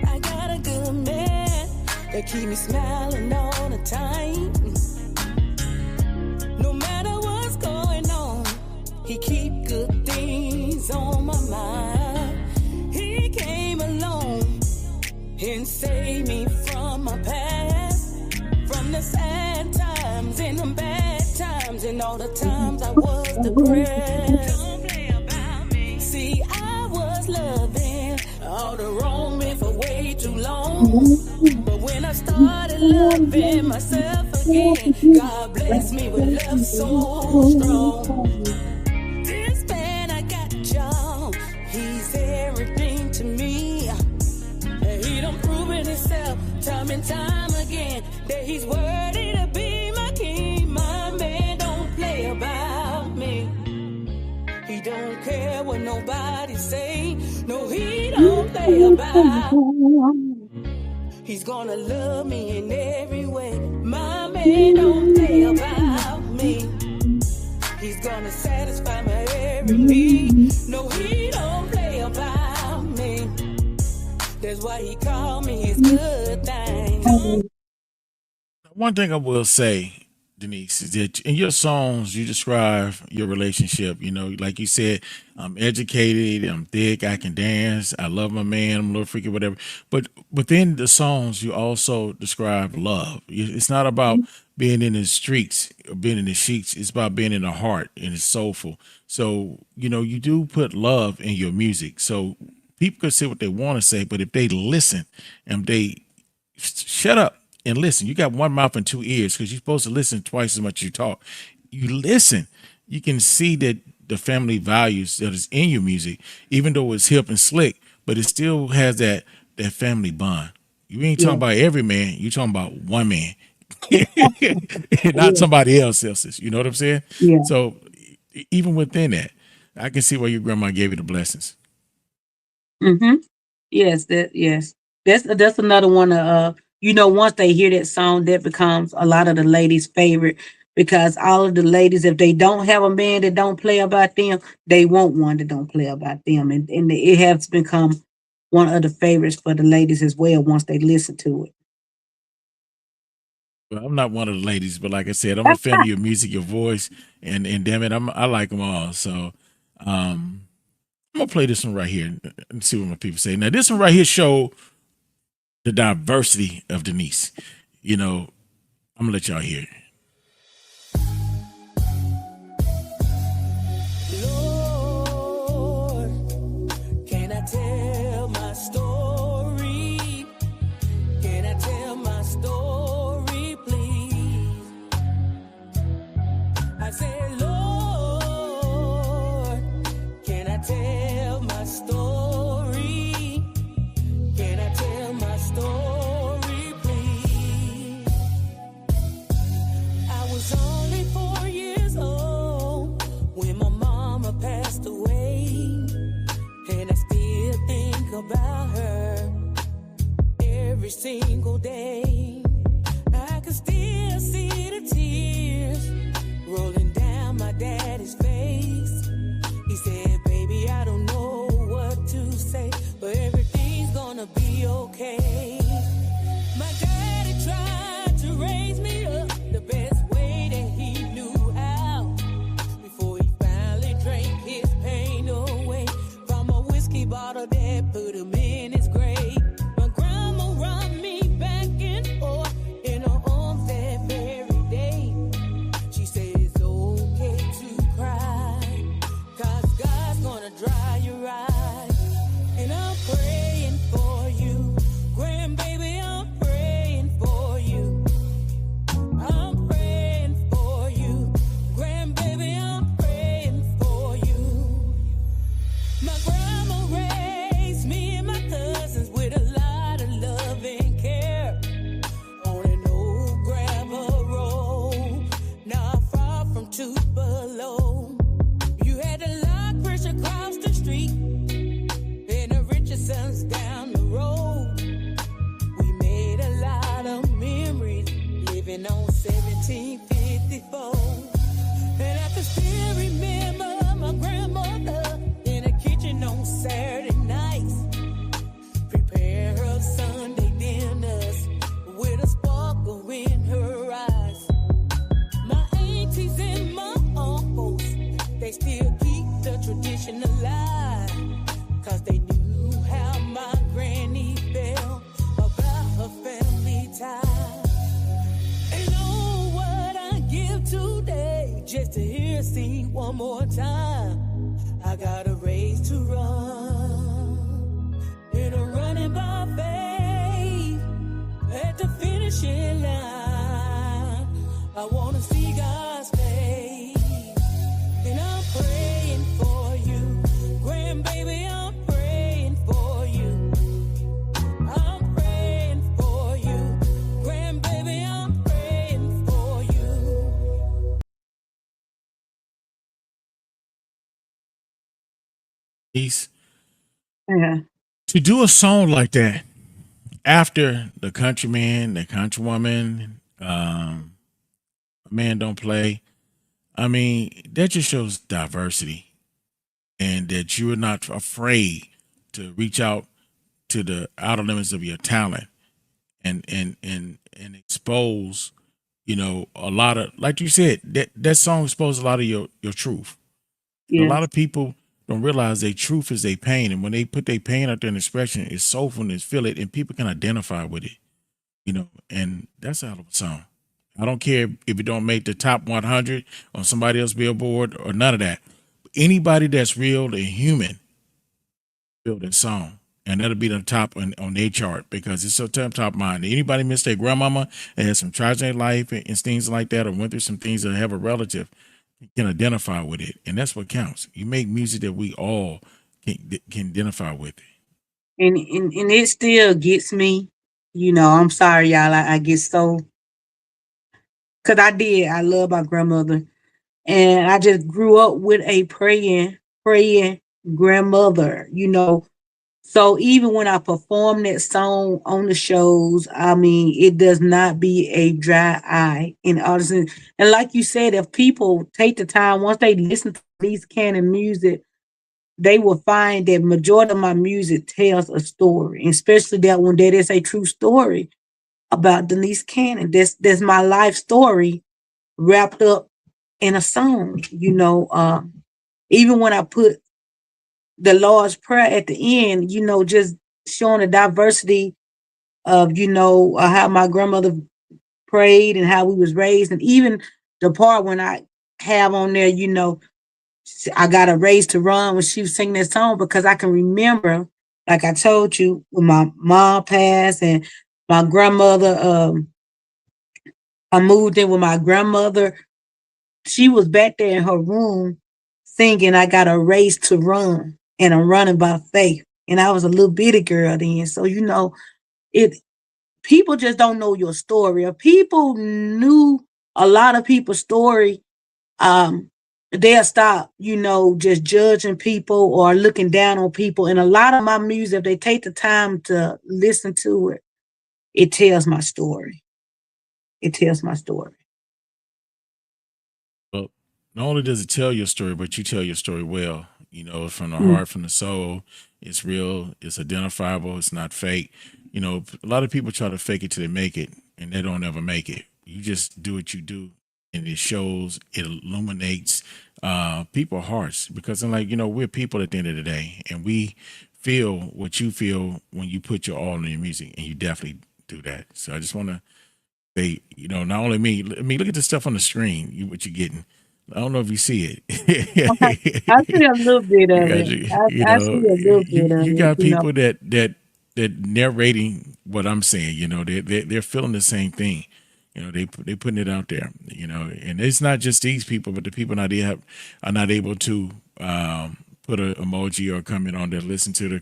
[SPEAKER 4] I got a good man that keep me smiling all the time. No matter what's going on, he keep good things on my mind. He came along and saved me from my past, from the sad times and the bad times and all the times I was depressed. Don't play about me. See, I was loving all the wrong men for way too long, but when I started loving myself again, God bless me with love so strong. This man I got, y'all, he's everything to me. He done proven himself time and time again that he's worthy to be my king. My man don't play about me. He don't care what nobody say. No, he don't play about. He's gonna love me in every way. My man don't play about me. He's gonna satisfy my every need. No, he don't play about me. That's why he called me his good thing.
[SPEAKER 2] One thing I will say, Denise, is that in your songs you describe your relationship. You know, like you said, I'm educated, I'm thick, I can dance, I love my man, I'm a little freaky, whatever. But within the songs, you also describe love. It's not about being in the streets or being in the sheets. It's about being in the heart and it's soulful. So, you know, you do put love in your music. So people could say what they want to say, but if they listen and they shut up and listen, you got one mouth and two ears because you're supposed to listen twice as much as you talk. You listen, you can see that the family values that is in your music, even though it's hip and slick, but it still has that family bond. You ain't talking about every man, you're talking about one man. And not somebody else's. You know what I'm saying?
[SPEAKER 3] Yeah.
[SPEAKER 2] So even within that, I can see why your grandma gave you the blessings.
[SPEAKER 3] Mm-hmm. Yes, that's another one. You know, once they hear that song, that becomes a lot of the ladies' favorite because all of the ladies, if they don't have a man that don't play about them, they want one that don't play about them, and it has become one of the favorites for the ladies as well once they listen to it.
[SPEAKER 2] Well, I'm not one of the ladies, but like I said, I'm a fan of your music, your voice, and damn it, I like them all. So I'm gonna play this one right here and see what my people say. Now, this one right here show the diversity of Denise. You know, I'm gonna let y'all hear it.
[SPEAKER 4] Lord, can I tell my story? Can I tell my story, please? I said, Lord, can I tell my story? Can I tell my story, please? I was only 4 years old when my mama passed away, and I still think about her every single day. I can still see the tears rolling down my daddy's face. He said, baby, I don't know what to say, but everything's gonna be okay. My daddy tried to raise me up the best way that he knew how, before he finally drank his pain away from a whiskey bottle that put him in his grave. My grandma they knew how my granny felt about her family ties. And oh, what I give today just to hear it sing one more time. I got a race to run, and I'm running by faith at the finishing line. I wanna see God's face, and I'm praying for you, grandbaby. I'm praying for you. I'm praying for you, grandbaby. I'm praying for you.
[SPEAKER 2] Peace.
[SPEAKER 3] Yeah.
[SPEAKER 2] To do a song like that after the countryman, the countrywoman, man don't play. I mean, that just shows diversity, and that you are not afraid to reach out to the outer limits of your talent and expose, you know, a lot of, like you said, that song exposed a lot of your truth. A
[SPEAKER 3] Yeah.
[SPEAKER 2] lot of people don't realize their truth is their pain, and when they put their pain out there in expression, it's soulful and it's feel it, and people can identify with it, you know, and that's a hell of a song. I don't care if it don't make the top 100 on somebody else's billboard or none of that. Anybody that's real and human build that song, and that'll be the top on their chart because it's so top of mind. Anybody miss their grandmama and had some tragic life and things like that, or went through some things, that have a relative, can identify with it, and that's what counts. You make music that we all can identify with.
[SPEAKER 3] And it still gets me. You know, I'm sorry, y'all. I get so, because I love my grandmother. And I just grew up with a praying grandmother, you know. So even when I perform that song on the shows, I mean, it does not be a dry eye in audience. And like you said, if people take the time, once they listen to these Cannon music, they will find that majority of my music tells a story, and especially that one that is a true story about Denise Cannon. That's my life story wrapped up in a song, you know. Even when I put the Lord's Prayer at the end, you know, just showing the diversity of, you know, how my grandmother prayed and how we was raised, and even the part when I have on there, you know, I got a raise to run when she was singing that song, because I can remember, like I told you, when my mom passed and my grandmother, I moved in with my grandmother. She was back there in her room singing, I got a race to run and I'm running by faith. And I was a little bitty girl then. So, you know, it people just don't know your story. If people knew a lot of people's story, they'll stop, you know, just judging people or looking down on people. And a lot of my music, if they take the time to listen to it, it tells my story. It tells my story.
[SPEAKER 2] Well, not only does it tell your story, but you tell your story well. You know, from the heart, from the soul. It's real. It's identifiable. It's not fake. You know, a lot of people try to fake it till they make it, and they don't ever make it. You just do what you do, and it shows. It illuminates people's hearts, because, I'm like, you know, we're people at the end of the day, and we feel what you feel when you put your all in your music, and you definitely do that. So I just want to say, you know, not only me. I mean, look at the stuff on the screen. What you're getting. I don't know if you see it.
[SPEAKER 3] Okay. I see a little bit of it. I see a little bit of it.
[SPEAKER 2] You got
[SPEAKER 3] you know.
[SPEAKER 2] people that narrating what I'm saying. You know, they're feeling the same thing. You know, they putting it out there. You know, and it's not just these people, but the people are not able to put an emoji or comment on there. Listen to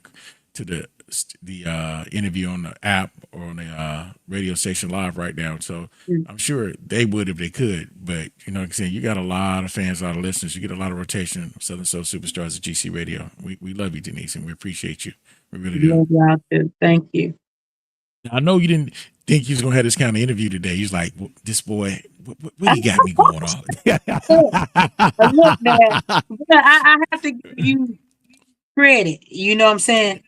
[SPEAKER 2] the interview on the app or on the radio station live right now. So I'm sure they would if they could. But, you know what I'm saying, you got a lot of fans, a lot of listeners. You get a lot of rotation of Southern Soul Superstars at GC Radio. We love you, Denise, and we appreciate you. We really do.
[SPEAKER 3] Love y'all too. Thank you.
[SPEAKER 2] I know you didn't think you was gonna have this kind of interview today. He's like, well, this boy, what he got me going on?
[SPEAKER 3] Look, man, I have to give you credit. You know what I'm saying?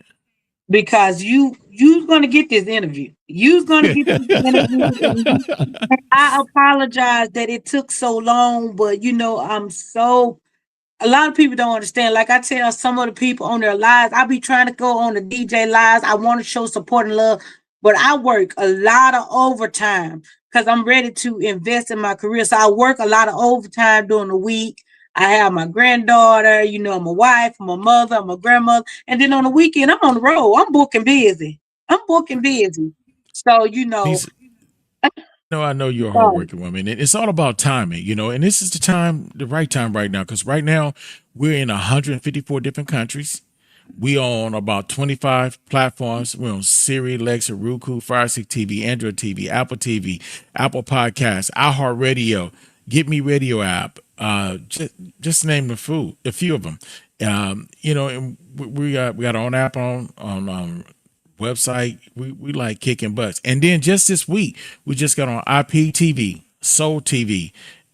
[SPEAKER 3] Because you's gonna get this interview. You's gonna get this interview. And I apologize that it took so long, but you know, I'm so a lot of people don't understand. Like I tell some of the people on their lives, I be trying to go on the DJ lives. I want to show support and love, but I work a lot of overtime because I'm ready to invest in my career. So I work a lot of overtime during the week. I have my granddaughter, you know, my wife, my mother, my grandmother, and then on the weekend I'm on the road. I'm booking busy. I'm booking busy. So you know,
[SPEAKER 2] These, no, I know you're a
[SPEAKER 3] um,
[SPEAKER 2] hardworking woman. And it's all about timing, you know, and this is the time, the right time right now, because right now we're in 154 different countries. We on about 25 platforms. We're on Siri, Alexa, Roku, Fire Stick TV, Android TV, Apple TV, Apple Podcasts, iHeartRadio, Get Me Radio app. Just name a few of them. You know, and we got our own app on website. We like kicking butts. And then just this week, we just got on IPTV, Soul TV,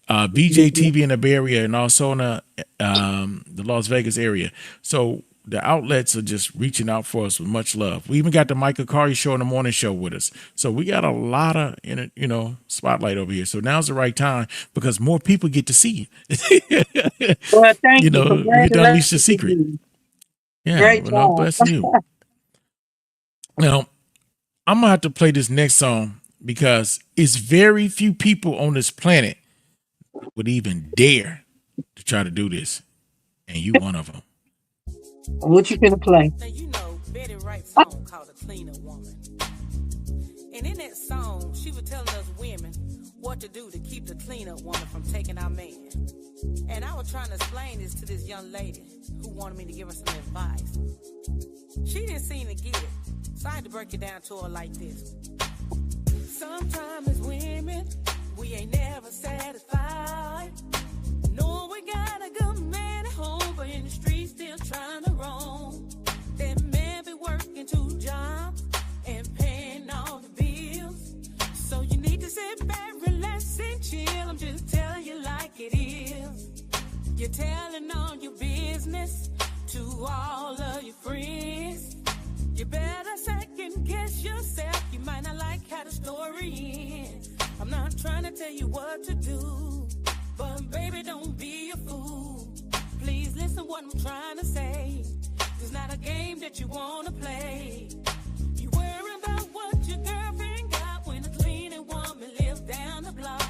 [SPEAKER 2] BJ TV in the Bay Area, and also in the Las Vegas area. So the outlets are just reaching out for us with much love. We even got the Michael Carter show in the morning show with us. So we got a lot of, you know, spotlight over here. So now's the right time because more people get to see you.
[SPEAKER 3] well, thank
[SPEAKER 2] You
[SPEAKER 3] you.
[SPEAKER 2] know, we get to unleash the
[SPEAKER 3] Congratulations to
[SPEAKER 2] secret.
[SPEAKER 3] you.
[SPEAKER 2] Yeah,
[SPEAKER 3] Great
[SPEAKER 2] well, I'm
[SPEAKER 3] job.
[SPEAKER 2] blessing you. Now, I'm gonna have to play this next song because it's very few people on this planet would even dare to try to do this, and you one of them.
[SPEAKER 3] What you gonna play?
[SPEAKER 4] Now you know Betty writes a song called "A Cleaner Woman," and in that song she was telling us women what to do to keep the cleaner woman from taking our man. And I was trying to explain this to this young lady who wanted me to give her some advice. She didn't seem to get it, so I had to break it down to her like this. Sometimes as women, we ain't never satisfied. No, we got a good man at home, but in the streets still trying to roam. That man be working 2 jobs and paying all the bills. So you need to sit back, relax and chill. I'm just telling you like it is. You're telling all your business to all of your friends. You better second guess yourself. You might not like how the story ends. I'm not trying to tell you what to do, but baby, don't be a fool. Please listen what I'm trying to say. It's not a game that you want to play. You worry about what your girlfriend got when a cleaning woman lives down the block.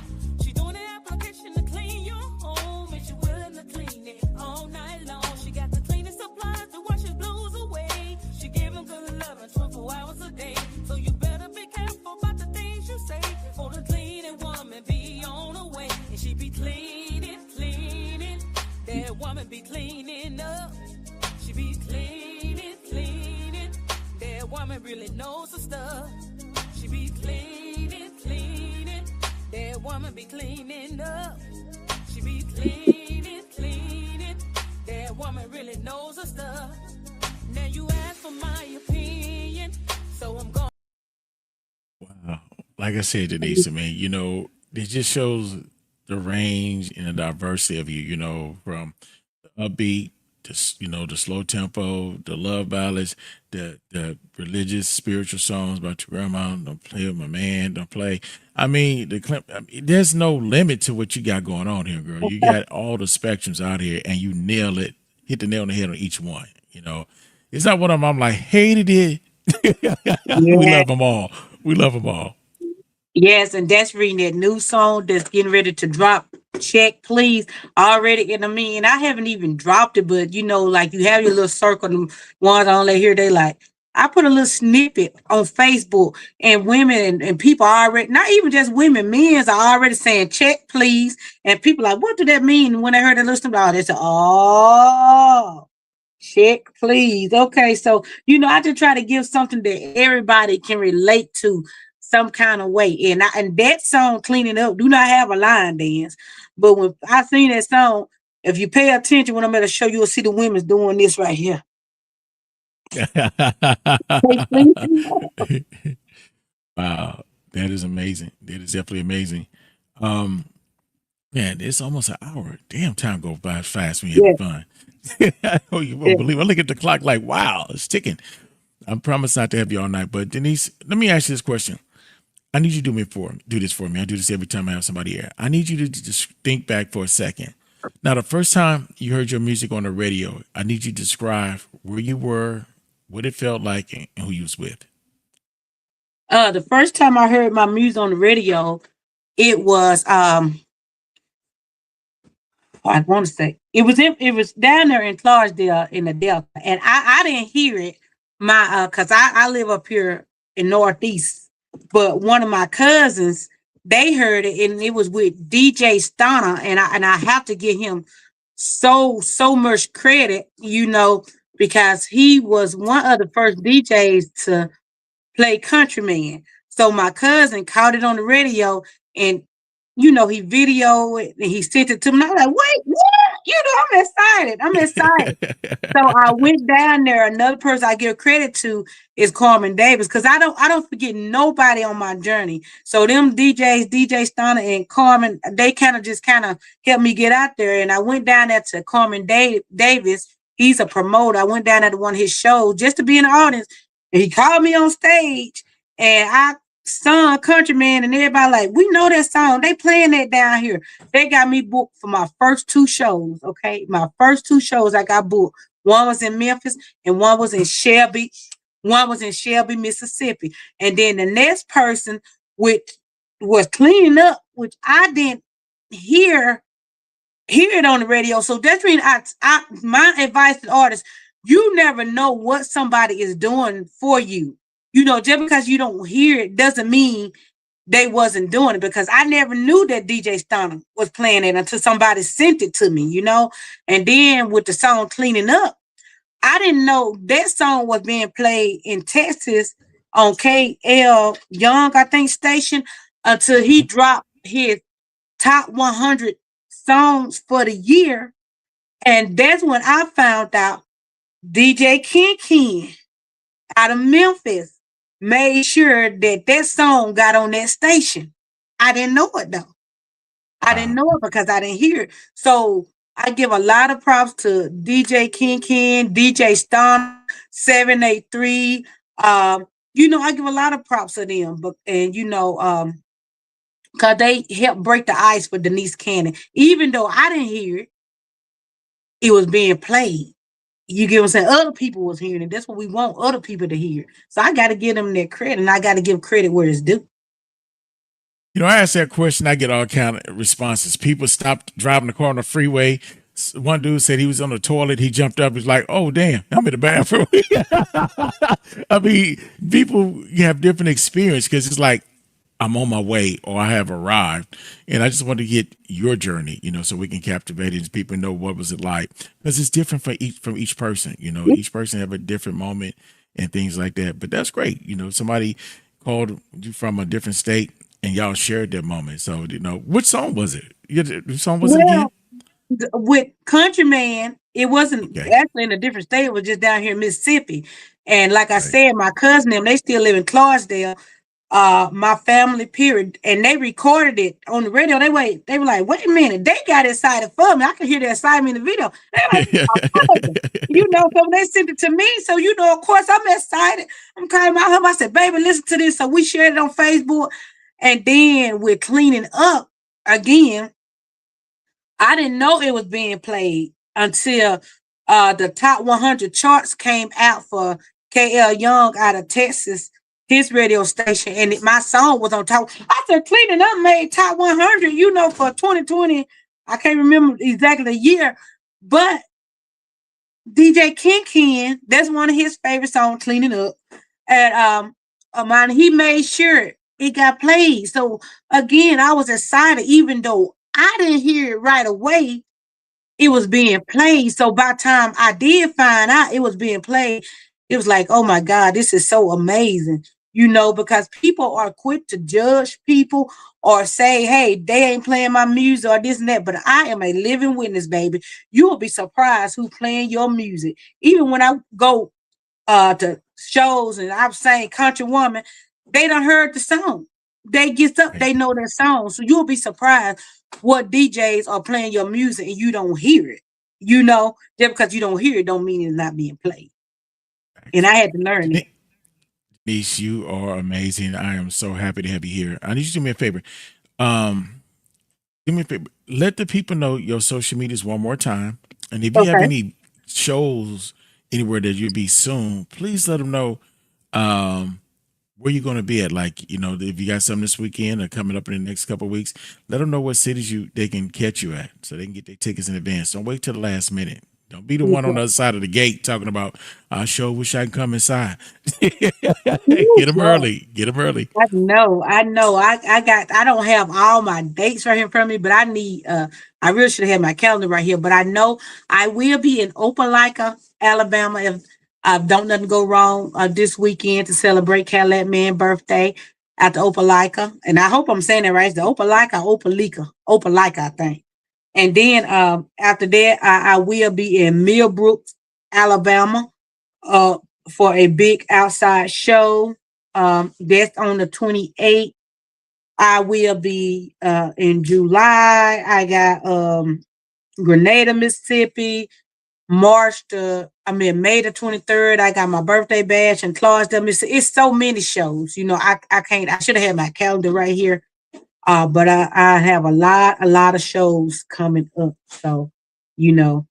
[SPEAKER 4] She doing an application to clean your home, and she willing to clean it all night long. She got the cleaning supplies to wash his blues away. She give him good loving 24 hours a day. So you better be careful about the things you say, for the cleaning woman be on her way. And she be cleaning, cleaning. That woman be cleaning up. She be cleaning, cleaning. That woman really knows her stuff. She be cleaning, cleaning. That woman be cleaning up. She be cleaning, cleaning. That woman really knows her stuff. Now you ask for my opinion, so I'm going.
[SPEAKER 2] Wow. Like I said, Denise, I mean, you know, it just shows the range and the diversity of you, you know, from the upbeat to, you know, the slow tempo, the love ballads, the religious, spiritual songs about your grandma, don't play with my man, don't play. I mean, there's no limit to what you got going on here, girl. You got all the spectrums out here and you nail it, hit the nail on the head on each one, you know. It's not one of them I'm like, hated it. We
[SPEAKER 3] Yeah.
[SPEAKER 2] love them all. We love them all.
[SPEAKER 3] Yes, and that's reading that new song that's getting ready to drop. Check, please. Already, and I mean, I haven't even dropped it, but you know, like you have your little circle, the ones I only hear they like. I put a little snippet on Facebook, and women and people are already, not even just women, men's are already saying check, please. And people like, what do that mean? And when they heard that little snippet, oh, they say, oh, check, please. Okay, so you know, I just try to give something that everybody can relate to some kind of way. And that song, Cleaning Up, do not have a line dance. But when I sing that song, if you pay attention when I'm at a show, you'll see the women's doing this right here.
[SPEAKER 2] Wow, that is amazing. That is definitely amazing. Um, Man, it's almost an hour. Damn, time goes by fast when you have fun. Oh, you won't believe. I look at the clock like, wow, it's ticking. I promise not to have you all night. But Denise, let me ask you this question. I need you to do this for me. I do this every time I have somebody here. I need you to just think back for a second. Now, the first time you heard your music on the radio, I need you to describe where you were, what it felt like, and who you was with.
[SPEAKER 3] The first time I heard my music on the radio, it was I want to say it was down there in Clarksdale in the Delta, and I didn't hear it. Cause I live up here in Northeast, but one of my cousins, they heard it, and it was with DJ Stunner, and I have to give him so much credit, because he was one of the first DJs to play Countryman. So my cousin caught it on the radio, and he videoed it and he sent it to me. And I was like, wait, what? I'm excited. I'm excited. So I went down there. Another person I give credit to is Carmen Davis, because I don't forget nobody on my journey. So them DJs, DJ Stunner and Carmen, they kind of helped me get out there. And I went down there to Carmen Davis. He's a promoter. I went down there to one of his shows just to be in the audience. And he called me on stage, and I sung Countryman, and everybody like, we know that song. They playing that down here. They got me booked for my first 2 shows. Okay, my first 2 shows I got booked. One was in Memphis, and one was in Shelby. One was in Shelby, Mississippi. And then the next person, which was cleaning up, which I didn't hear it on the radio. So that's when my advice to artists: you never know what somebody is doing for you. Just because you don't hear it doesn't mean they wasn't doing it, because I never knew that DJ Stunner was playing it until somebody sent it to me, And then with the song Cleaning Up, I didn't know that song was being played in Texas on KL Young, I think, station, until he dropped his top 100 songs for the year. And that's when I found out DJ Ken out of Memphis made sure that song got on that station. I didn't know it though. I didn't know it because I didn't hear it. So I give a lot of props to DJ Ken, DJ Stone, 783. I give a lot of props to them, because they helped break the ice for Denise Cannon. Even though I didn't hear it, it was being played. You get what I'm saying? Other people was hearing it. That's what we want other people to hear. So I got to give them their credit, and I got to give credit where it's due.
[SPEAKER 2] I asked that question. I get all kind of responses. People stopped driving the car on the freeway. One dude said he was on the toilet. He jumped up. He's like, "Oh, damn, I'm in the bathroom." I mean, people have different experience, because it's like, I'm on my way or I have arrived. And I just want to get your journey, so we can captivate it and people know what was it like, because it's different from each person. Each person have a different moment and things like that. But that's great. Somebody called you from a different state and y'all shared that moment. So, which song was it? Which song was it again?
[SPEAKER 3] With Countryman, it wasn't actually in a different state. It was just down here in Mississippi. And like I said, my cousin, they still live in Clarksdale. My family, period, and they recorded it on the radio. They were like, wait a minute, they got excited for me. I can hear the excitement in the video. They like, so they sent it to me. So of course I'm excited. I'm calling my husband. I said, baby, listen to this. So we shared it on Facebook. And then we're Cleaning Up again. I didn't know it was being played until the top 100 charts came out for KL Young out of Texas, his radio station, and my song was on top. I said, Cleaning Up made top 100, for 2020. I can't remember exactly the year, but DJ Ken, that's one of his favorite songs, Cleaning Up. And he made sure it got played. So again, I was excited, even though I didn't hear it right away. It was being played. So by the time I did find out it was being played, it was like, oh my God, this is so amazing. Because people are quick to judge people or say, hey, they ain't playing my music or this and that. But I am a living witness, baby. You will be surprised who playing your music. Even when I go to shows and I'm saying Country Woman, they done heard the song. They get up, they know that song. So you'll be surprised what DJs are playing your music and you don't hear it. Just because you don't hear it don't mean it's not being played. And I had to learn it.
[SPEAKER 2] Denise, you are amazing. I am so happy to have you here. I need you to do me a favor. Do me a favor. Let the people know your social medias one more time. And if you have
[SPEAKER 3] Okay.
[SPEAKER 2] any shows anywhere that you'll be soon, please let them know where you're going to be at. Like, if you got something this weekend or coming up in the next couple of weeks, let them know what cities they can catch you at so they can get their tickets in advance. Don't wait till the last minute. Don't be the one on the other side of the gate talking about, I sure wish I could come inside. Get them early. Get them early.
[SPEAKER 3] I know. I don't have all my dates right here in front of me, but I really should have my calendar right here. But I know I will be in Opelika, Alabama, if don't nothing go wrong this weekend to celebrate Cadillac Man birthday at the Opelika. And I hope I'm saying that right. It's the Opelika, Opelika, I think. And then after that, I will be in Millbrook, Alabama, for a big outside show. That's on the 28th. I will be in July. I got Grenada, Mississippi. May the 23rd. I got my birthday bash in Clarksdale, Mississippi. It's so many shows. I can't. I should have had my calendar right here. But I have a lot of shows coming up. So, and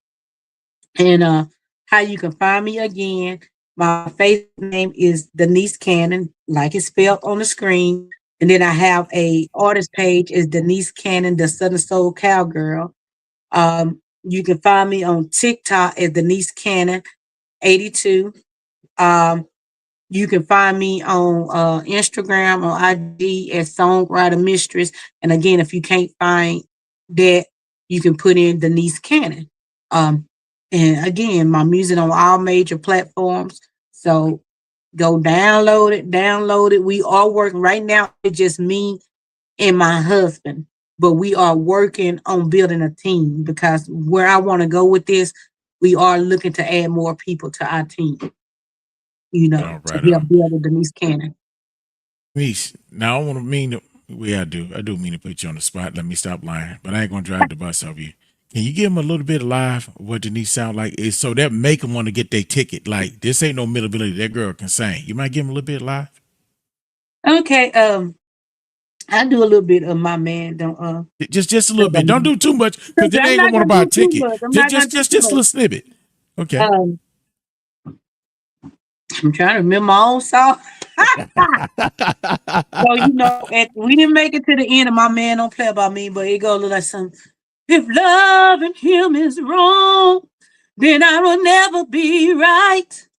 [SPEAKER 3] how you can find me again. My Facebook name is Denise Cannon, like it's spelled on the screen. And then I have a artist page is Denise Cannon, the Southern Soul Cowgirl. You can find me on TikTok as Denise Cannon 82. You can find me on Instagram or IG as Songwriter Mistress. And again, if you can't find that, you can put in Denise Cannon. And again, my music on all major platforms. So go download it. We are working right now. It's just me and my husband, but we are working on building a team because where I want to go with this, we are looking to add more people to our team. To help build Denise Cannon.
[SPEAKER 2] Denise, now I want to mean to, I do mean to put you on the spot. Let me stop lying, but I ain't gonna drive the bus over you. Can you give them a little bit of live of what Denise sound like? Is so that make them want to get their ticket. Like this ain't no millability. That girl can sing. You might give them a little bit live.
[SPEAKER 3] Okay. I do a little bit of my man. Don't
[SPEAKER 2] just a little bit. Don't do too much because they ain't gonna want to buy a ticket. Just a little snippet. Okay.
[SPEAKER 3] I'm trying to remember my own song. So we didn't make it to the end of My Man Don't Play About Me, but it goes a little like something. If loving him is wrong, then I will never be right.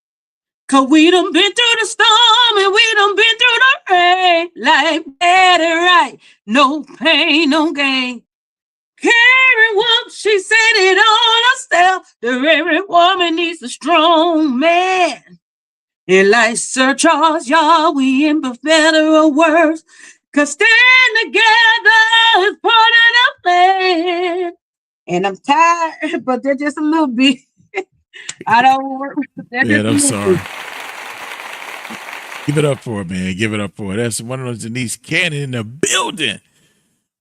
[SPEAKER 3] 'Cause we done been through the storm and we done been through the rain. Like bad and right, no pain, no gain. Carry Wolf, she said it all herself. The every woman needs a strong man. And like Sir Charles, y'all, we in for better or worse. 'Cause stand together is part of the plan. And I'm tired, but they're just a little bit. I don't work.
[SPEAKER 2] Man, I'm sorry. Give it up for it, man. Give it up for it. That's one of those Denise Cannon in the building.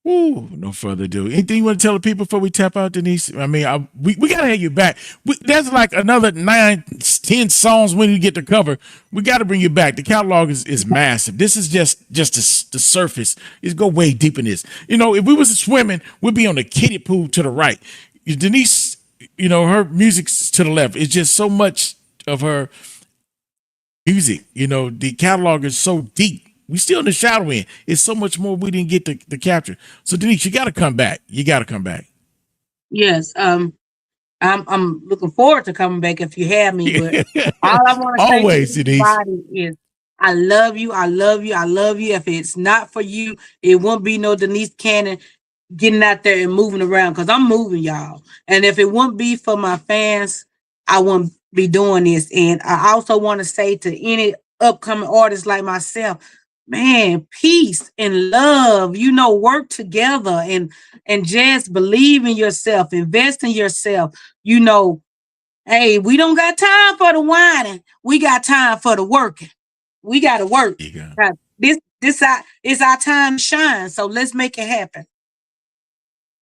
[SPEAKER 2] Ooh, no further ado. Anything you want to tell the people before we tap out, Denise? I mean, we got to have you back. There's like another 9-10 songs when you get to cover. We got to bring you back. The catalog is massive. This is just the surface. It's go way deep in this. If we was swimming, we'd be on the kiddie pool to the right. Denise, her music's to the left. It's just so much of her music. The catalog is so deep. We still in the shadow end. It's so much more we didn't get to capture. So Denise, you got to come back. You got to come back.
[SPEAKER 3] Yes. I'm looking forward to coming back if you have me. But all I want to say
[SPEAKER 2] always,
[SPEAKER 3] to everybody is I love you. I love you. I love you. If it's not for you, it won't be no Denise Cannon getting out there and moving around because I'm moving, y'all. And if it won't be for my fans, I won't be doing this. And I also want to say to any upcoming artists like myself, man, peace and love, work together and just believe in yourself, invest in yourself. Hey, we don't got time for the whining. We got time for the working. We got to work. This is our time to shine. So let's make it happen.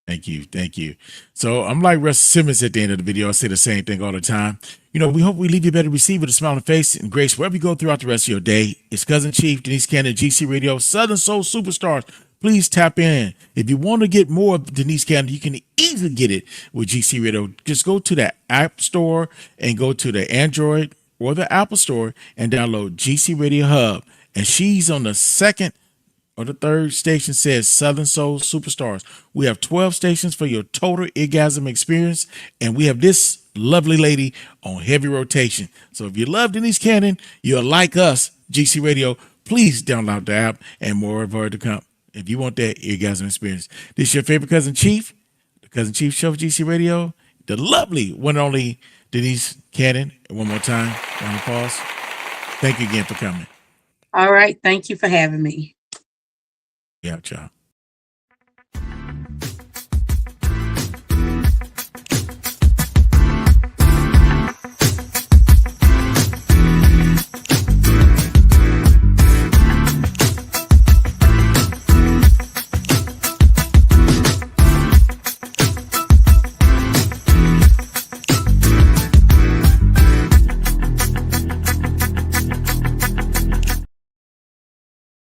[SPEAKER 2] Thank you. So I'm like Russ Simmons at the end of the video. I say the same thing all the time. We hope we leave you better received with a smiling face and grace wherever you go throughout the rest of your day. It's Cousin Chief, Denise Cannon, GC Radio, Southern Soul Superstars, Please tap in. If you want to get more of Denise Cannon, you can easily get it with GC Radio. Just go to the App Store and go to the Android or the Apple Store and download GC Radio Hub. And she's on the second or the third station, says Southern Soul Superstars. We have 12 stations for your total orgasm experience, and we have this lovely lady on heavy rotation. So if you love Denise Cannon, you'll like us, GC Radio. Please download the app, and more of her to come if you want that orgasm experience. This is your favorite Cousin Chief, the Cousin Chief Show of GC Radio, the lovely one and only Denise Cannon. One more time, round of applause. Thank you again for coming.
[SPEAKER 3] All right. Thank you for having me.
[SPEAKER 2] Yeah, ciao.